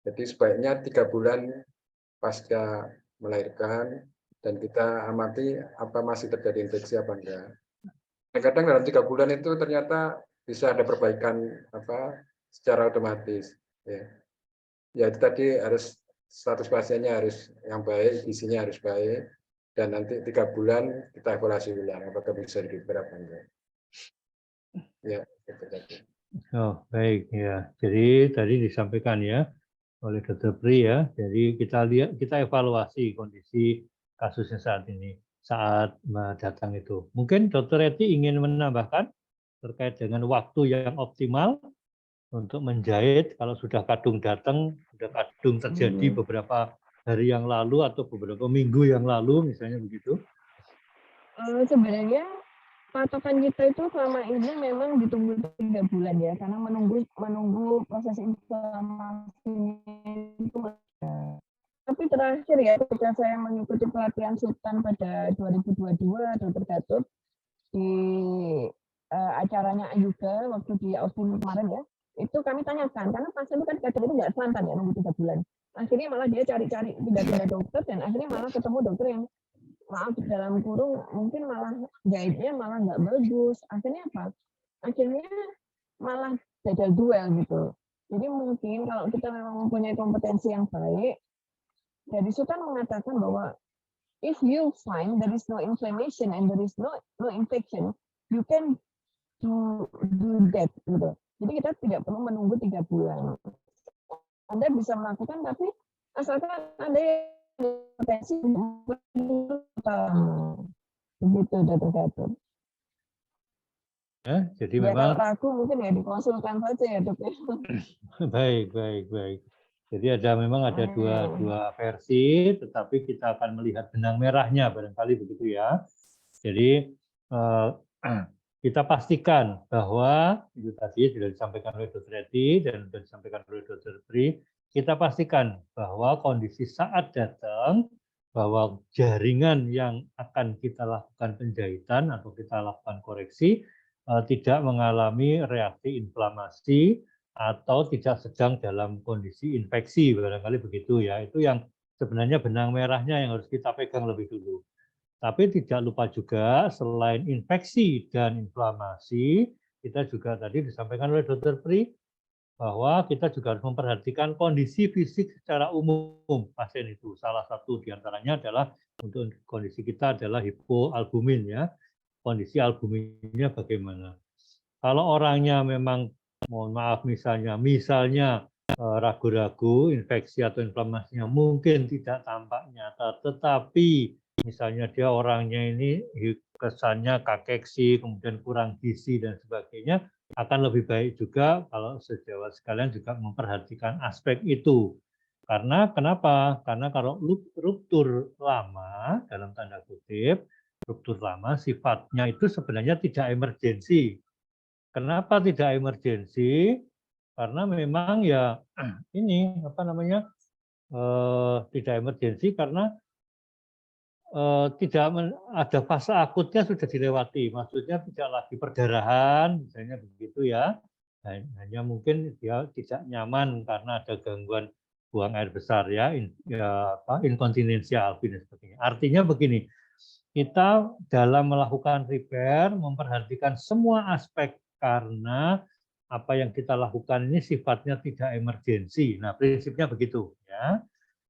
Jadi sebaiknya 3 bulan pasca melahirkan, dan kita amati apa masih terjadi infeksi apa enggak. Kadang dalam 3 bulan itu ternyata bisa ada perbaikan secara otomatis. Ya itu tadi harus status pasiennya harus yang baik, isinya harus baik, dan nanti 3 bulan kita evaluasi ulang apakah bisa di-repair apa enggak. Ya, itu tadi. Baik ya. Jadi tadi disampaikan ya oleh Dr. Pri ya. Jadi kita evaluasi kondisi kasusnya saat ini, saat datang itu. Mungkin Dr. Eti ingin menambahkan terkait dengan waktu yang optimal untuk menjahit kalau sudah kadung datang, sudah kadung terjadi beberapa hari yang lalu atau beberapa minggu yang lalu, misalnya begitu. Sebenarnya patokan kita itu selama ini memang ditunggu 3 bulan ya, karena menunggu proses inflamasi itu. Tapi terakhir ya, ketika saya mengikuti pelatihan Sultan pada 2022, Dr. Gatot, di acaranya Ayuga waktu di Austin kemarin ya, itu kami tanyakan, karena pasien itu kan kadang itu nggak selantan ya, nunggu 3 bulan. Akhirnya malah dia cari-cari pindah-pindah dokter, dan akhirnya malah ketemu dokter yang maaf dalam kurung mungkin malah jahitnya malah nggak bagus. Akhirnya apa? Akhirnya malah gagal duel gitu. Jadi mungkin kalau kita memang mempunyai kompetensi yang baik, dari Sultan mengatakan bahwa if you find there is no inflammation and there is no infection, you can do that gitu. Jadi kita tidak perlu menunggu 3 bulan. Anda bisa melakukan, tapi asalkan Anda potensi begitu Dr. Gatot. Ya, jadi ya, memang kalau ragu mungkin ya dikonsultan saja ya dok. Baik. Jadi memang ada dua versi, tetapi kita akan melihat benang merahnya barangkali begitu ya. Jadi kita pastikan bahwa itu tadi sudah disampaikan oleh Dr. Edi dan sudah disampaikan oleh Dr. Pri, kita pastikan bahwa kondisi saat datang, bahwa jaringan yang akan kita lakukan penjahitan atau kita lakukan koreksi tidak mengalami reaksi inflamasi atau tidak sedang dalam kondisi infeksi, barangkali begitu ya. Itu yang sebenarnya benang merahnya yang harus kita pegang lebih dulu. Tapi tidak lupa juga selain infeksi dan inflamasi, kita juga tadi disampaikan oleh Dr. Pri bahwa kita juga harus memperhatikan kondisi fisik secara umum pasien itu. Salah satu diantaranya adalah untuk kondisi kita adalah hipoalbumin ya. Kondisi albuminnya bagaimana? Kalau orangnya memang mohon maaf misalnya ragu-ragu infeksi atau inflamasinya mungkin tidak tampak nyata, tetapi misalnya dia orangnya ini kesannya kakeksi, kemudian kurang gizi dan sebagainya, akan lebih baik juga kalau sejawat sekalian juga memperhatikan aspek itu. Karena kenapa? Karena kalau ruptur lama, dalam tanda kutip, ruptur lama sifatnya itu sebenarnya tidak emergensi. Kenapa tidak emergensi? Karena memang ya ini apa namanya tidak emergensi karena tidak ada fase akutnya sudah dilewati, maksudnya tidak lagi perdarahan, misalnya begitu ya. Hanya mungkin dia tidak nyaman karena ada gangguan buang air besar ya, inkontinensia albi dan sebagainya. Artinya begini, kita dalam melakukan repair memperhatikan semua aspek karena apa yang kita lakukan ini sifatnya tidak emergensi. Nah, prinsipnya begitu ya.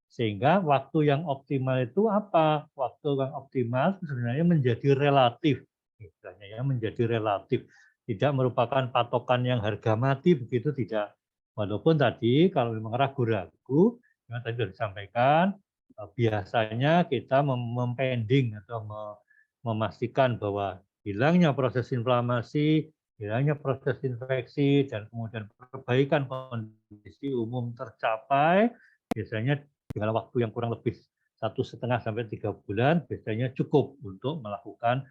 Sehingga waktu yang optimal itu apa? Waktu yang optimal sebenarnya menjadi relatif. Misalnya ya, menjadi relatif. Tidak merupakan patokan yang harga mati, begitu tidak. Walaupun tadi kalau memang ragu-ragu, yang tadi sudah disampaikan, biasanya kita mempending atau memastikan bahwa hilangnya proses inflamasi, hilangnya proses infeksi, dan kemudian perbaikan kondisi umum tercapai, biasanya dengan waktu yang kurang lebih 1,5 sampai 3 bulan, biasanya cukup untuk melakukan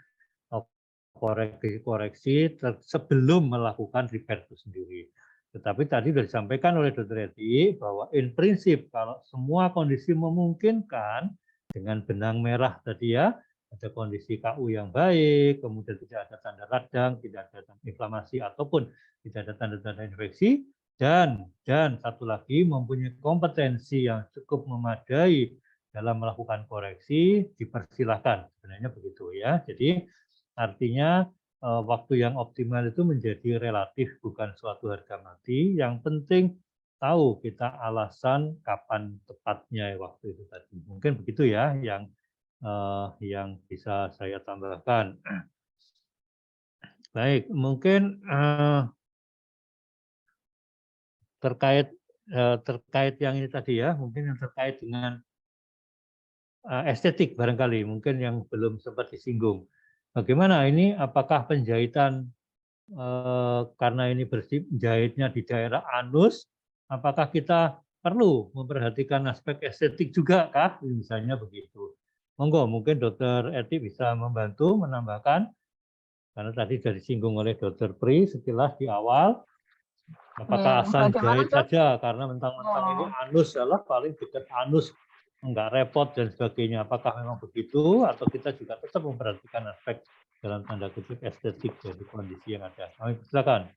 koreksi sebelum melakukan repair itu sendiri. Tetapi tadi sudah disampaikan oleh Dr. Edi bahwa in prinsip kalau semua kondisi memungkinkan dengan benang merah tadi ya, ada kondisi KU yang baik, kemudian tidak ada tanda radang, tidak ada tanda inflamasi ataupun tidak ada tanda-tanda infeksi, dan satu lagi mempunyai kompetensi yang cukup memadai dalam melakukan koreksi, dipersilahkan. Sebenarnya begitu ya. Jadi artinya waktu yang optimal itu menjadi relatif, bukan suatu harga mati. Yang penting tahu kita alasan kapan tepatnya waktu itu tadi. Mungkin begitu ya yang bisa saya tambahkan. Baik, mungkin terkait yang ini tadi ya, mungkin yang terkait dengan estetik barangkali, mungkin yang belum sempat disinggung. Bagaimana ini? Apakah penjahitan karena ini jahitnya di daerah anus, apakah kita perlu memperhatikan aspek estetik juga kah? Misalnya begitu. Monggo, mungkin Dr. Eti bisa membantu menambahkan, karena tadi sudah disinggung oleh Dr. Pri sekilas di awal. Apakah asal jahit saja karena mentang-mentang ini anus adalah paling dekat anus, enggak repot dan sebagainya. Apakah memang begitu atau kita juga tetap memperhatikan aspek dalam tanda kutip estetik dari kondisi yang ada? Silakan.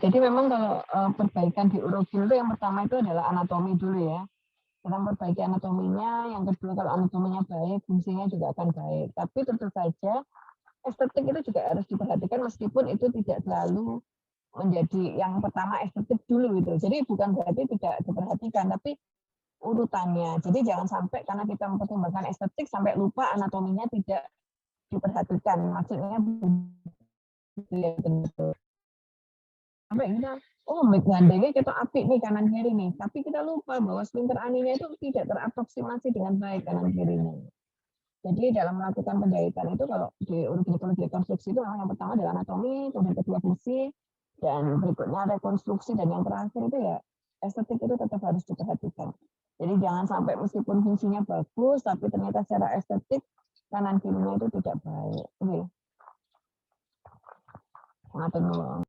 Jadi memang kalau perbaikan di urogin itu yang pertama itu adalah anatomi dulu ya. Kita memperbaiki anatominya, yang kedua kalau anatominya baik, fungsinya juga akan baik. Tapi tentu saja estetik itu juga harus diperhatikan meskipun itu tidak selalu menjadi yang pertama estetik dulu gitu. Jadi bukan berarti tidak diperhatikan, tapi urutannya. Jadi jangan sampai karena kita mempertimbangkan estetik sampai lupa anatominya tidak diperhatikan. Maksudnya ya betul. Sampai kita gandengnya kita apik nih kanan kiri nih, tapi kita lupa bahwa sphincter aninya itu tidak teraproksimasi dengan baik kanan kirinya. Jadi dalam melakukan penjahitan itu kalau di uroginekologi rekonstruksi itu memang yang pertama adalah anatomi, kemudian kedua fungsi, dan berikutnya rekonstruksi, dan yang terakhir itu ya estetik itu tetap harus diperhatikan. Jadi jangan sampai meskipun fungsinya bagus, tapi ternyata secara estetik kanan kirinya itu tidak baik. Oke. Matur nuwun.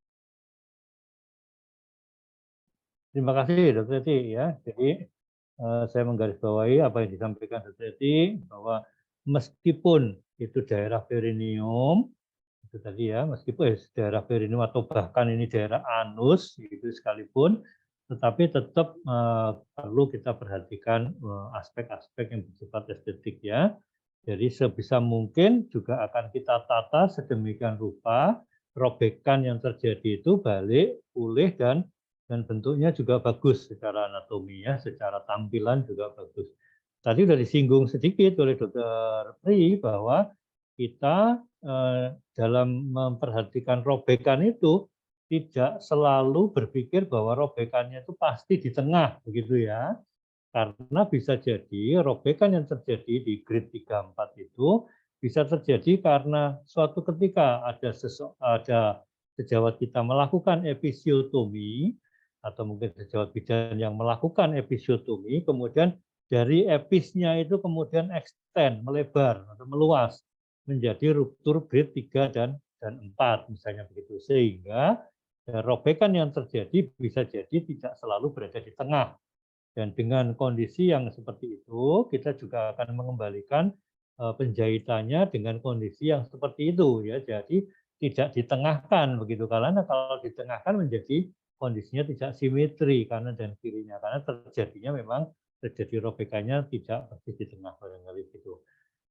Terima kasih Dr. Eti ya. Jadi saya menggarisbawahi apa yang disampaikan Dr. Eti bahwa meskipun itu daerah perineum itu tadi ya, meskipun daerah perineum atau bahkan ini daerah anus itu sekalipun, tetapi tetap perlu kita perhatikan aspek-aspek yang bersifat estetik ya. Jadi sebisa mungkin juga akan kita tata sedemikian rupa robekan yang terjadi itu balik, pulih dan bentuknya juga bagus secara anatominya, secara tampilan juga bagus. Tadi sudah disinggung sedikit oleh Dr. Pri bahwa kita dalam memperhatikan robekan itu tidak selalu berpikir bahwa robekannya itu pasti di tengah, begitu ya. Karena bisa jadi robekan yang terjadi di grade 3-4 itu bisa terjadi karena suatu ketika ada sejawat kita melakukan episiotomi atau mungkin sejawat bidan yang melakukan episiotomi, kemudian dari episnya itu kemudian extend, melebar atau meluas menjadi ruptur grade 3 dan 4 misalnya begitu. Sehingga robekan yang terjadi bisa jadi tidak selalu berada di tengah. Dan dengan kondisi yang seperti itu, kita juga akan mengembalikan penjahitannya dengan kondisi yang seperti itu ya. Jadi tidak ditengahkan begitu, karena kalau ditengahkan menjadi kondisinya tidak simetri kanan dan kirinya, karena terjadinya memang terjadi robekannya tidak persis di tengah barangkali gitu.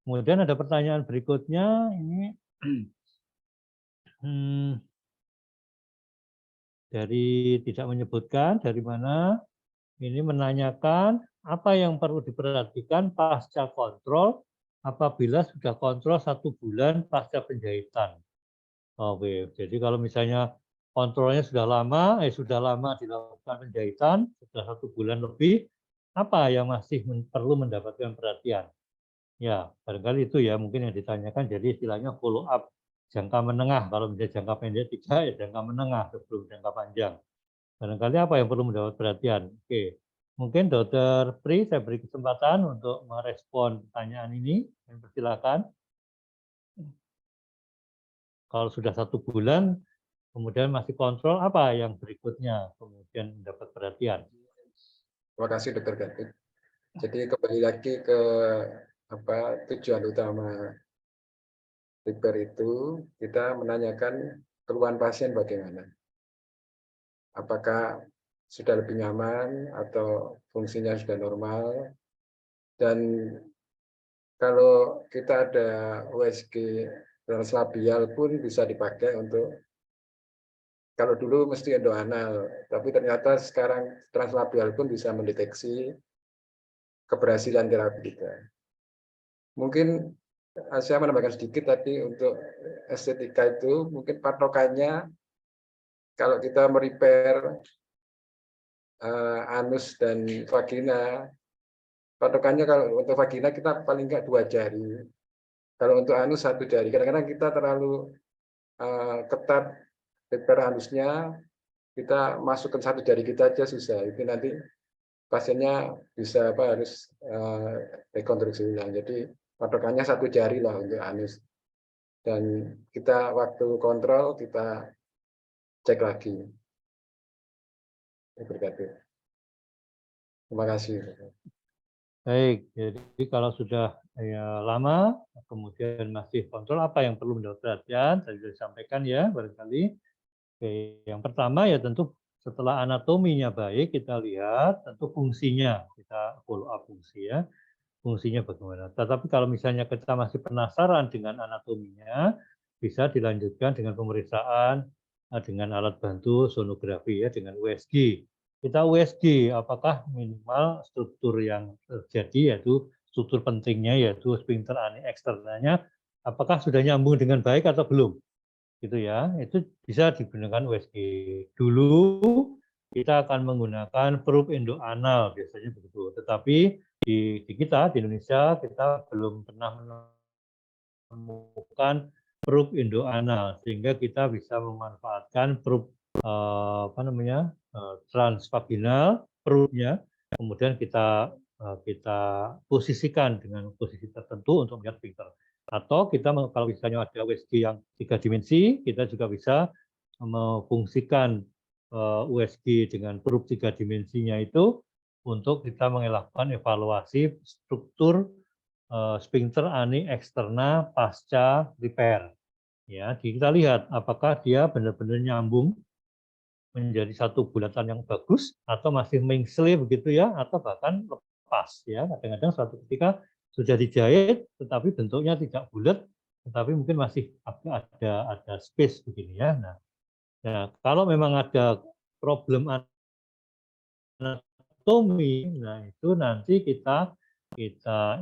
Kemudian ada pertanyaan berikutnya ini dari tidak menyebutkan dari mana, ini menanyakan apa yang perlu diperhatikan pasca kontrol apabila sudah kontrol 1 bulan pasca penjahitan. Oke, jadi kalau misalnya kontrolnya sudah lama dilakukan penjahitan, sudah 1 bulan lebih, apa yang masih perlu mendapatkan perhatian? Ya, barangkali itu ya mungkin yang ditanyakan, jadi istilahnya follow up jangka menengah. Kalau misalnya jangka pendek tidak, ya jangka menengah sebelum jangka panjang. Barangkali apa yang perlu mendapat perhatian? Oke, mungkin Dr. Pri saya beri kesempatan untuk merespon pertanyaan ini. Silakan. Kalau sudah 1 bulan, kemudian masih kontrol, apa yang berikutnya kemudian mendapat perhatian? Terima kasih Dr. Gatit. Jadi kembali lagi ke tujuan utama repair itu, kita menanyakan keluhan pasien bagaimana. Apakah sudah lebih nyaman atau fungsinya sudah normal. Dan kalau kita ada USG translabial pun bisa dipakai untuk, kalau dulu mesti endoanal, tapi ternyata sekarang translabial pun bisa mendeteksi keberhasilan terapi kita. Mungkin saya menambahkan sedikit tadi untuk estetika itu, mungkin patokannya kalau kita merepair anus dan vagina, patokannya kalau untuk vagina kita paling enggak 2 jari. Kalau untuk anus 1 jari. Kadang-kadang kita terlalu ketat repair anusnya, kita masukkan 1 jari kita aja susah. Itu nanti pasiennya bisa harus rekonstruksi ulang. Jadi patokannya 1 jari lah untuk anus. Dan kita waktu kontrol kita cek lagi. Terima kasih. Baik, jadi kalau sudah lama, kemudian masih kontrol, apa yang perlu mendapat perhatian? Tadi sudah disampaikan ya, barangkali. Oke, yang pertama ya tentu setelah anatominya baik, kita lihat tentu fungsinya, kita follow up fungsi ya, fungsinya bagaimana. Tetapi kalau misalnya kita masih penasaran dengan anatominya, bisa dilanjutkan dengan pemeriksaan dengan alat bantu sonografi ya, dengan USG. Kita USG, apakah minimal struktur yang terjadi, yaitu struktur pentingnya, yaitu sphincter ani eksternalnya, apakah sudah nyambung dengan baik atau belum? Gitu ya, itu bisa digunakan USG. Dulu kita akan menggunakan probe endoanal, biasanya begitu. Tetapi di kita, di Indonesia, kita belum pernah menemukan probe endoanal, sehingga kita bisa memanfaatkan probe transvaginal, probe-nya, kemudian kita posisikan dengan posisi tertentu untuk melihat sphincter. Atau kita kalau misalnya ada USG yang 3 dimensi, kita juga bisa memfungsikan USG dengan proof 3 dimensinya itu untuk kita melakukan evaluasi struktur sphincter ani eksterna pasca repair. Ya, kita lihat apakah dia benar-benar nyambung menjadi satu bulatan yang bagus atau masih mengsle begitu ya, atau bahkan lepas ya. Kadang-kadang suatu ketika sudah dijahit tetapi bentuknya tidak bulat, tetapi mungkin masih ada space begini ya. Nah, kalau memang ada problem anatomi, nah itu nanti kita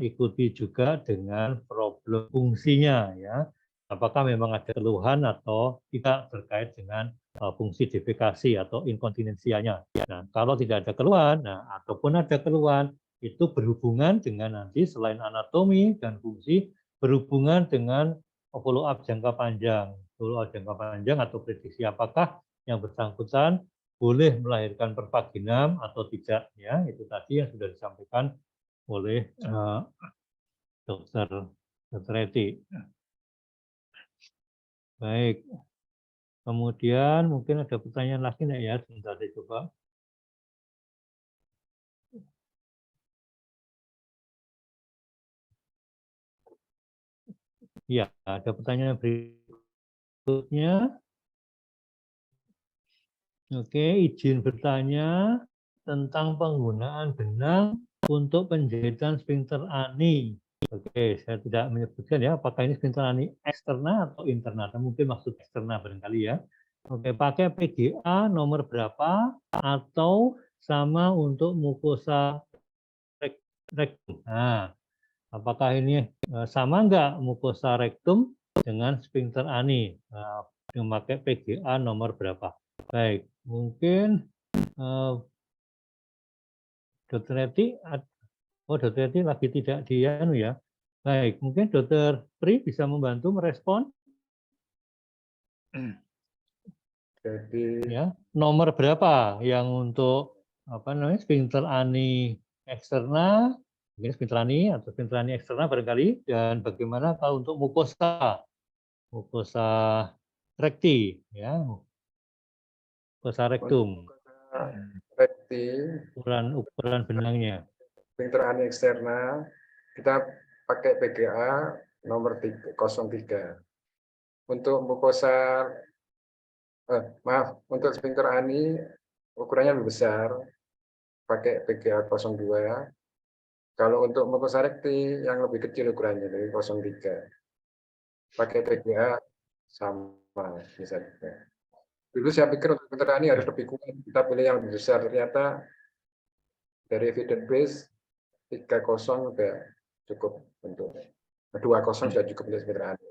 ikuti juga dengan problem fungsinya ya. Apakah memang ada keluhan atau tidak terkait dengan fungsi defekasi atau inkontinensianya. Nah, kalau tidak ada keluhan, nah ataupun ada keluhan, itu berhubungan dengan nanti selain anatomi dan fungsi, berhubungan dengan follow up jangka panjang. Follow up jangka panjang atau prediksi apakah yang bersangkutan boleh melahirkan pervaginam atau tidak ya, itu tadi yang sudah disampaikan oleh Dokter Eti. Baik. Kemudian mungkin ada pertanyaan lagi nih ya, sebentar saya coba. Ya, ada pertanyaan berikutnya. Oke, izin bertanya tentang penggunaan benang untuk penjahitan sphincter ani. Oke, saya tidak menyebutkan ya, apakah ini sphincter ani eksterna atau interna. Mungkin maksud eksterna barangkali ya. Oke, pakai PGA nomor berapa atau sama untuk mukosa rektum. Nah, apakah ini sama enggak mukosa rektum dengan sphincter ani? Memakai PGA nomor berapa? Baik, mungkin Dokter Eti, Dokter Eti lagi tidak di anu ya. Baik, mungkin Dokter Pri bisa membantu merespon. Jadi Ya, nomor berapa yang untuk apa namanya sphincter ani eksterna, mungkin sphincter ani atau sphincter ani eksterna barangkali, dan bagaimana kalau untuk mukosa rekti, ya, mukosa rektum, rekti, ukuran benangnya. sphincter ani eksterna, kita pakai PGA nomor 03. Untuk mukosa untuk sphincter ani ukurannya lebih besar, pakai PGA 02. Kalau untuk mukosa rekti yang lebih kecil ukurannya dari 03, pakai PGA sama bisa juga. Dulu saya pikir untuk sphincter ani harus lebih kuat, kita pilih yang lebih besar. Ternyata dari evidence base 30 sudah cukup untuk 20 sudah cukup untuk sphincter ani.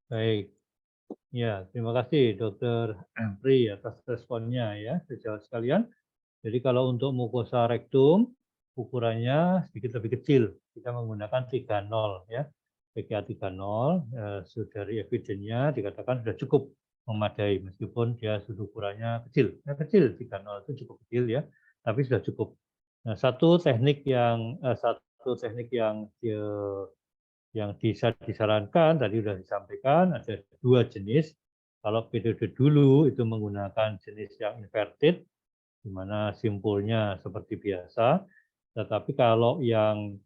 Baik. Ya, terima kasih Dokter Pri atas responnya ya, sejauh sekalian. Jadi kalau untuk mukosa rektum ukurannya sedikit lebih kecil. Kita menggunakan 30 ya. PGA 30 dari evidennya dikatakan sudah cukup memadai meskipun dia sudah ukurannya kecil. Ya, kecil 30 itu cukup kecil ya, tapi sudah cukup. Nah, satu teknik yang disarankan tadi sudah disampaikan ada 2 jenis. Kalau periode dulu itu menggunakan jenis yang inverted, di mana simpulnya seperti biasa. Tetapi kalau yang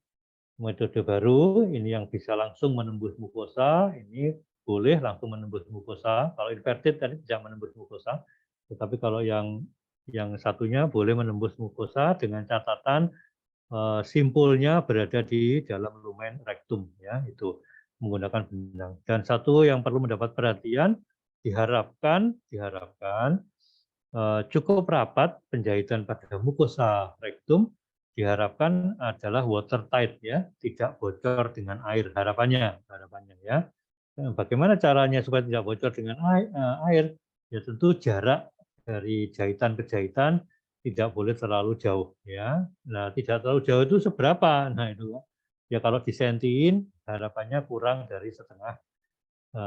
metode baru, ini yang bisa langsung menembus mukosa, ini boleh langsung menembus mukosa. Kalau inverted tadi tidak menembus mukosa, tetapi kalau yang satunya boleh menembus mukosa dengan catatan simpulnya berada di dalam lumen rektum ya, itu menggunakan benang. Dan satu yang perlu mendapat perhatian, diharapkan cukup rapat penjahitan pada mukosa rektum, diharapkan adalah watertight ya, tidak bocor dengan air harapannya ya. Bagaimana caranya supaya tidak bocor dengan air? Ya tentu jarak dari jahitan ke jahitan tidak boleh terlalu jauh ya. Nah, tidak terlalu jauh itu seberapa? Nah, itu ya kalau disentiin harapannya kurang dari setengah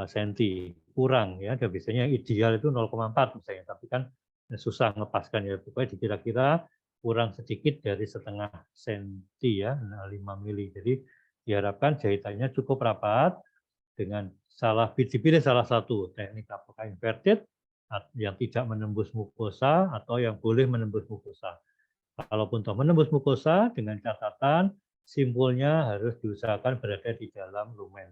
senti. Kurang ya. Dan biasanya ideal itu 0,4 misalnya, tapi kan susah ngepaskan ya. Pokoknya dikira-kira kurang sedikit dari setengah senti ya, 5 mili. Jadi diharapkan jahitannya cukup rapat dengan dipilih salah satu teknik, apakah inverted yang tidak menembus mukosa atau yang boleh menembus mukosa. Kalaupun toh menembus mukosa, dengan catatan simpulnya harus diusahakan berada di dalam lumen.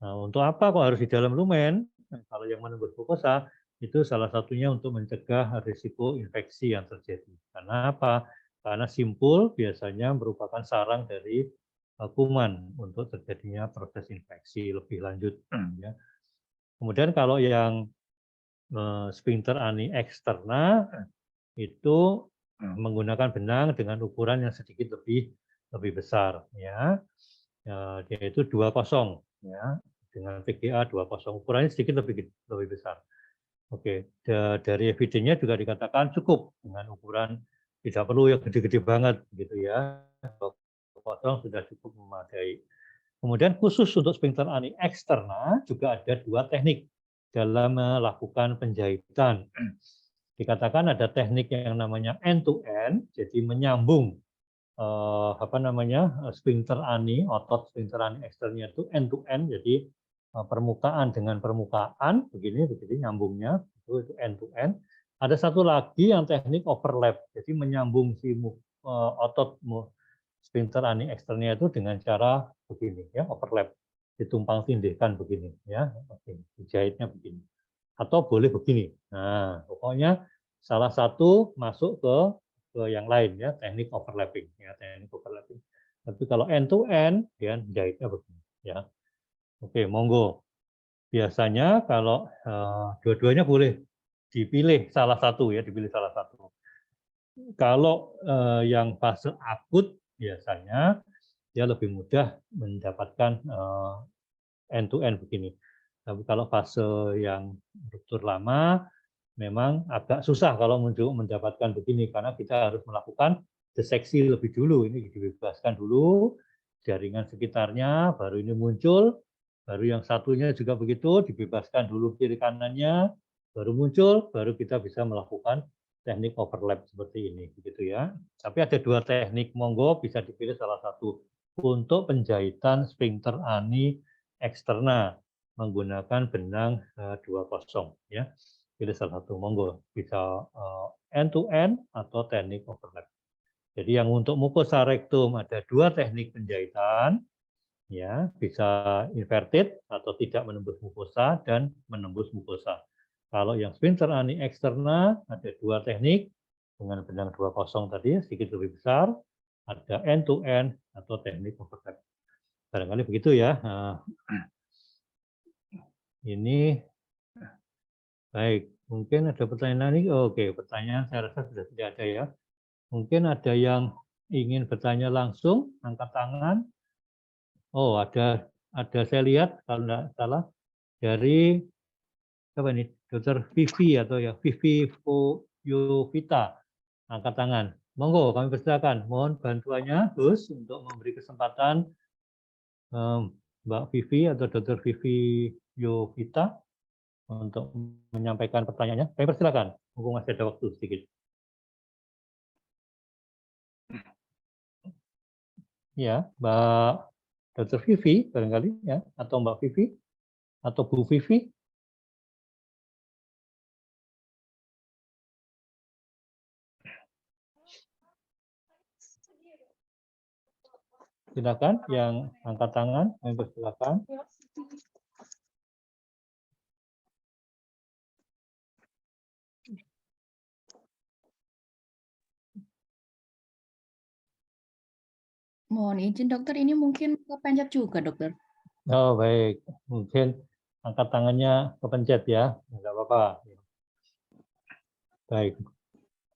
Nah, untuk apa kok harus di dalam lumen? Kalau yang menembus mukosa itu salah satunya untuk mencegah risiko infeksi yang terjadi. Karena apa? Karena simpul biasanya merupakan sarang dari kuman untuk terjadinya proses infeksi lebih lanjut. Ya. Kemudian kalau yang sphincter ani eksterna itu menggunakan benang dengan ukuran yang sedikit lebih besar, ya, yaitu 20, ya, dengan PGA 20, ukurannya sedikit lebih besar. Oke, dari evidensinya juga dikatakan cukup dengan ukuran, tidak perlu yang gede-gede banget, gitu ya. 20 sudah cukup memadai. Kemudian khusus untuk sphincter ani eksterna juga ada 2 teknik dalam melakukan penjahitan. Dikatakan ada teknik yang namanya end-to-end, jadi menyambung sphincter ani, otot sphincter ani eksternnya itu end-to-end, jadi permukaan dengan permukaan, begini nyambungnya, itu end-to-end. Ada satu lagi yang teknik overlap, jadi menyambung si otot sphincter ani eksternnya itu dengan cara begini, ya, overlap, ditumpang tindihkan begini, ya, dijahitnya begini, atau boleh begini. Nah, pokoknya salah satu masuk ke yang lain, ya, teknik overlapping, ya, teknik overlapping. Tapi kalau end to end, ya, jahitnya begini, ya. Oke, monggo. Biasanya kalau dua-duanya boleh dipilih salah satu, ya, dipilih salah satu. Kalau yang fase akut biasanya dia lebih mudah mendapatkan end to end begini. Tapi kalau fase yang ruptur lama memang agak susah kalau mendapatkan begini, karena kita harus melakukan deseksi lebih dulu. Ini dibebaskan dulu jaringan sekitarnya, baru ini muncul, baru yang satunya juga begitu, dibebaskan dulu kiri kanannya, baru muncul, baru kita bisa melakukan teknik overlap seperti ini, begitu ya. Tapi ada 2 teknik, monggo bisa dipilih salah satu untuk penjahitan sphincter ani eksterna menggunakan benang 20, ya. Pilih salah satu, monggo, bisa end to end atau teknik overlap. Jadi yang untuk mukosa rektum ada 2 teknik penjahitan, ya, bisa inverted atau tidak menembus mukosa dan menembus mukosa. Kalau yang sphincter ani eksterna ada 2 teknik dengan benang 20 tadi sedikit lebih besar, ada end to end atau teknik overlap. Barangkali begitu, ya. Ini baik, mungkin ada pertanyaan lagi. Oke, pertanyaan saya rasa sudah tidak ada, ya. Mungkin ada yang ingin bertanya langsung, angkat tangan. Oh, ada saya lihat kalau tidak salah dari apa ini, Dr. Vivi atau ya Vivi Yovita, angkat tangan. Monggo, kami persilakan. Mohon bantuannya, Gus, untuk memberi kesempatan Mbak Vivi atau Dr. Vivi Yovita untuk menyampaikan pertanyaannya. Kami persilakan, mumpung masih ada waktu sedikit. Ya, Mbak Dr. Vivi barangkali, ya, atau Mbak Vivi atau Bu Vivi. Silakan yang angkat tangan, kami persilakan. Mohon izin dokter, ini mungkin kepencet juga dokter. Oh baik, mungkin angkat tangannya kepencet, ya, nggak apa-apa. Baik,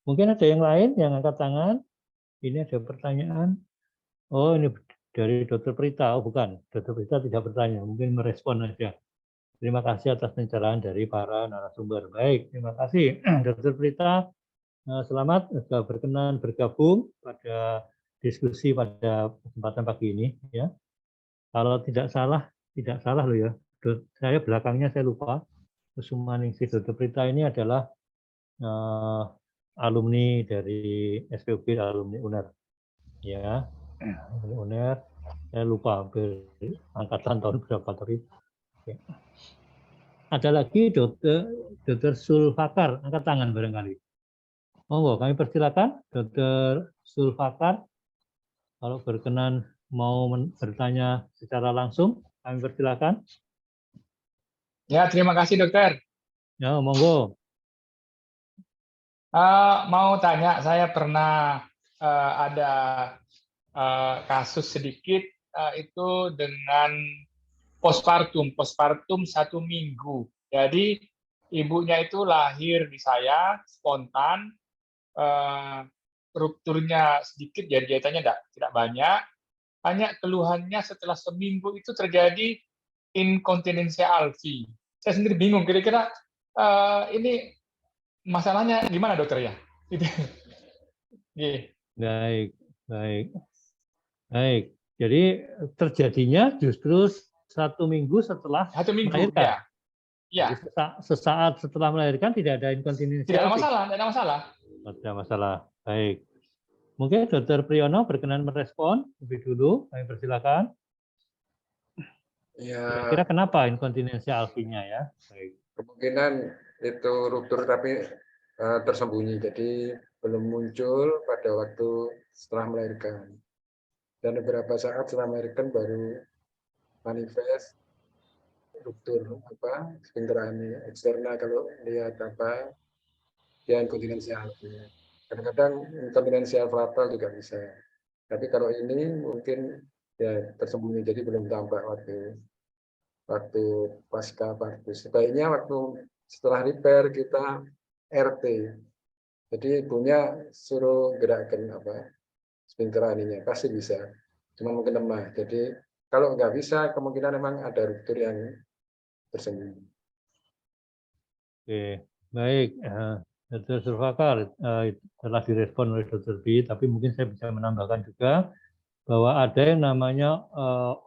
mungkin ada yang lain yang angkat tangan. Ini ada pertanyaan. Oh, ini dari Dr. Prita. Oh bukan, Dr. Prita tidak bertanya, mungkin merespon aja. Terima kasih atas pencerahan dari para narasumber. Baik, terima kasih Dr. Prita. Selamat sudah berkenan bergabung pada diskusi pada kesempatan pagi ini, ya. Kalau tidak salah loh, ya. Saya belakangnya saya lupa. Kusumaningsih Dr. Prita ini adalah alumni dari SPUB, alumni UNER, ya, alumni UNER. Saya lupa angkatan tahun berapa tadi. Ada lagi Dr. Sulfakar, angkat tangan barangkali. Monggo, kami persilakan Dr. Sulfakar. Kalau berkenan mau bertanya secara langsung, kami persilakan. Ya, terima kasih dokter. Ya, monggo. Mau tanya, saya pernah ada kasus sedikit itu dengan postpartum 1 minggu. Jadi ibunya itu lahir di saya spontan, rupturnya sedikit, jadi jahitannya tidak banyak. Hanya keluhannya setelah seminggu itu terjadi inkontinensia alfi. Saya sendiri bingung, kira-kira ini masalahnya gimana dokter ya? Baik, baik, baik. Jadi terjadinya justru 1 minggu setelah 1 minggu, melahirkan. Ya. Jadi sesaat setelah melahirkan tidak ada inkontinensi. Tidak ada masalah, tidak ada masalah. Tidak ada masalah. Baik. Mungkin Dr. Priyono berkenan merespon lebih dulu. Kami persilakan. Ya, Kira-kira kenapa inkontinensi alfinya ya? Baik. kemungkinan itu ruptur tapi tersembunyi, jadi belum muncul pada waktu setelah melahirkan. Dan beberapa saat setelah melahirkan baru manifest ruptur sphincter ani eksterna, kalau lihat dia inkontinensi alfi. Kadang-kadang inkontinensi flatal juga bisa. Tapi kalau ini mungkin ya tersembunyi, jadi belum tampak waktu pasca partus. Sebaiknya waktu setelah repair kita RT. Jadi ibunya suruh gerakan sphincter aninya, pasti bisa. Cuma mungkin lemah. Jadi kalau nggak bisa, kemungkinan memang ada ruptur yang tersembunyi. Oke, baik. Dr. Sulfakar telah direspon oleh Dr. B, tapi mungkin saya bisa menambahkan juga bahwa ada yang namanya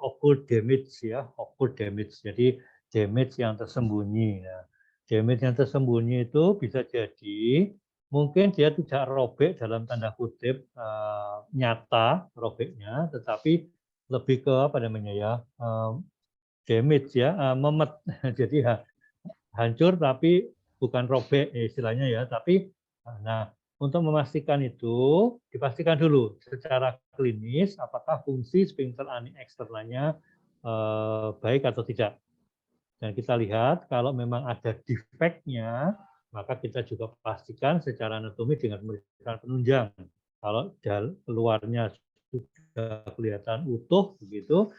occult damage ya, occult damage. Jadi damage yang tersembunyi. Nah, damage yang tersembunyi itu bisa jadi mungkin dia tidak robek dalam tanda kutip nyata robeknya, tetapi lebih ke damage ya, memet. Jadi hancur tapi bukan robek istilahnya ya, tapi untuk memastikan itu dipastikan dulu secara klinis apakah fungsi sphincter ani eksternalnya baik atau tidak. Dan kita lihat kalau memang ada defeknya, maka kita juga pastikan secara anatomi dengan pemeriksaan penunjang. Kalau keluarnya sudah kelihatan utuh begitu,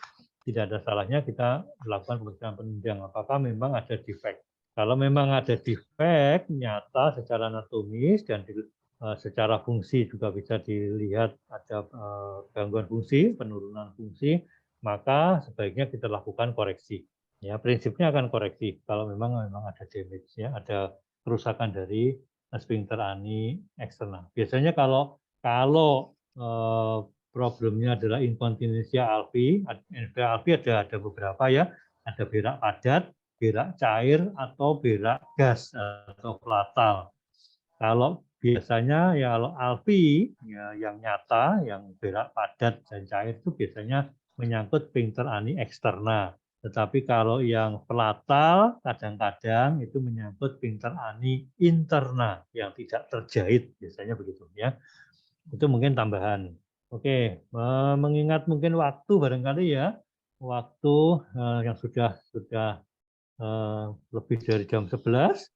tidak ada salahnya kita melakukan pemeriksaan penunjang apakah memang ada defek. Kalau memang ada defek nyata secara anatomis dan secara fungsi juga bisa dilihat ada gangguan fungsi, penurunan fungsi, maka sebaiknya kita lakukan koreksi. Ya, prinsipnya akan koreksi kalau memang ada damage ya, ada kerusakan dari sphincter ani eksternal. Biasanya kalau problemnya adalah inkontinensia alfi ada beberapa ya, ada berak padat, berak cair atau berak gas atau flatal. Kalau biasanya ya kalau alfi ya, yang nyata, yang berak padat dan cair itu biasanya menyangkut sphincter ani eksterna. Tetapi kalau yang flatal kadang-kadang itu menyangkut sphincter ani interna yang tidak terjahit, biasanya begitu ya. Itu mungkin tambahan. Oke, mengingat mungkin waktu barangkali ya, waktu yang sudah lebih dari jam 11.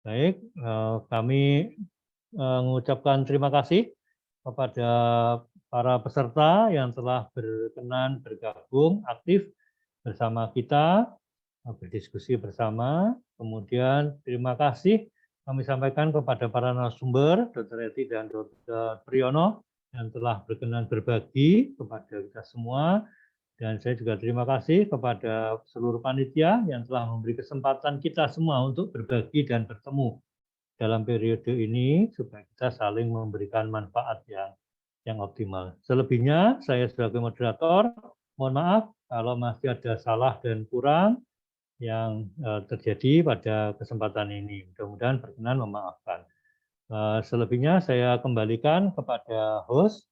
Baik, kami mengucapkan terima kasih kepada para peserta yang telah berkenan bergabung aktif bersama kita, berdiskusi bersama. Kemudian terima kasih kami sampaikan kepada para narasumber, Dr. Eti dan Dr. Priyono, yang telah berkenan berbagi kepada kita semua. Dan saya juga terima kasih kepada seluruh panitia yang telah memberi kesempatan kita semua untuk berbagi dan bertemu dalam periode ini supaya kita saling memberikan manfaat yang optimal. Selebihnya saya sebagai moderator mohon maaf kalau masih ada salah dan kurang yang terjadi pada kesempatan ini. Mudah-mudahan berkenan memaafkan. Selebihnya saya kembalikan kepada host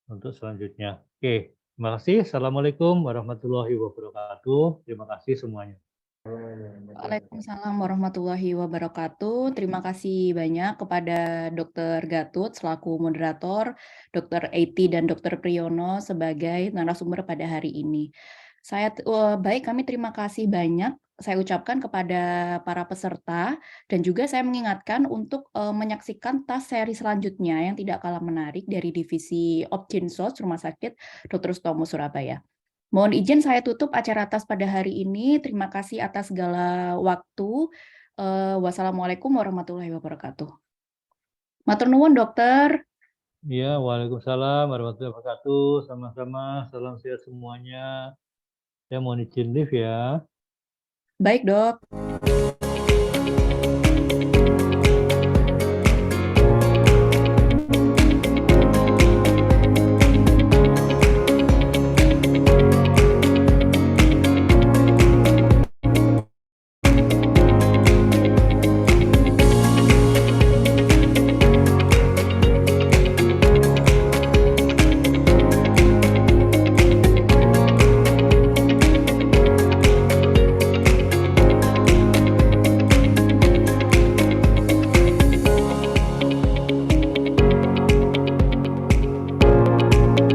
untuk selanjutnya. Oke. Terima kasih. Assalamualaikum warahmatullahi wabarakatuh. Terima kasih semuanya. Waalaikumsalam warahmatullahi wabarakatuh. Terima kasih banyak kepada Dr. Gatut selaku moderator, Dr. Eti dan Dr. Priyono sebagai narasumber pada hari ini. Kami terima kasih banyak saya ucapkan kepada para peserta dan juga saya mengingatkan untuk menyaksikan tas seri selanjutnya yang tidak kalah menarik dari divisi Opjinsos Rumah Sakit Dr. Sutomo Surabaya. Mohon izin saya tutup acara tas pada hari ini. Terima kasih atas segala waktu. Wassalamualaikum warahmatullahi wabarakatuh. Matur nuwun, Dokter. Ya, waalaikumsalam warahmatullahi wabarakatuh. Sama-sama. Salam sehat semuanya. Saya mohon izin live ya. Baik, Dok.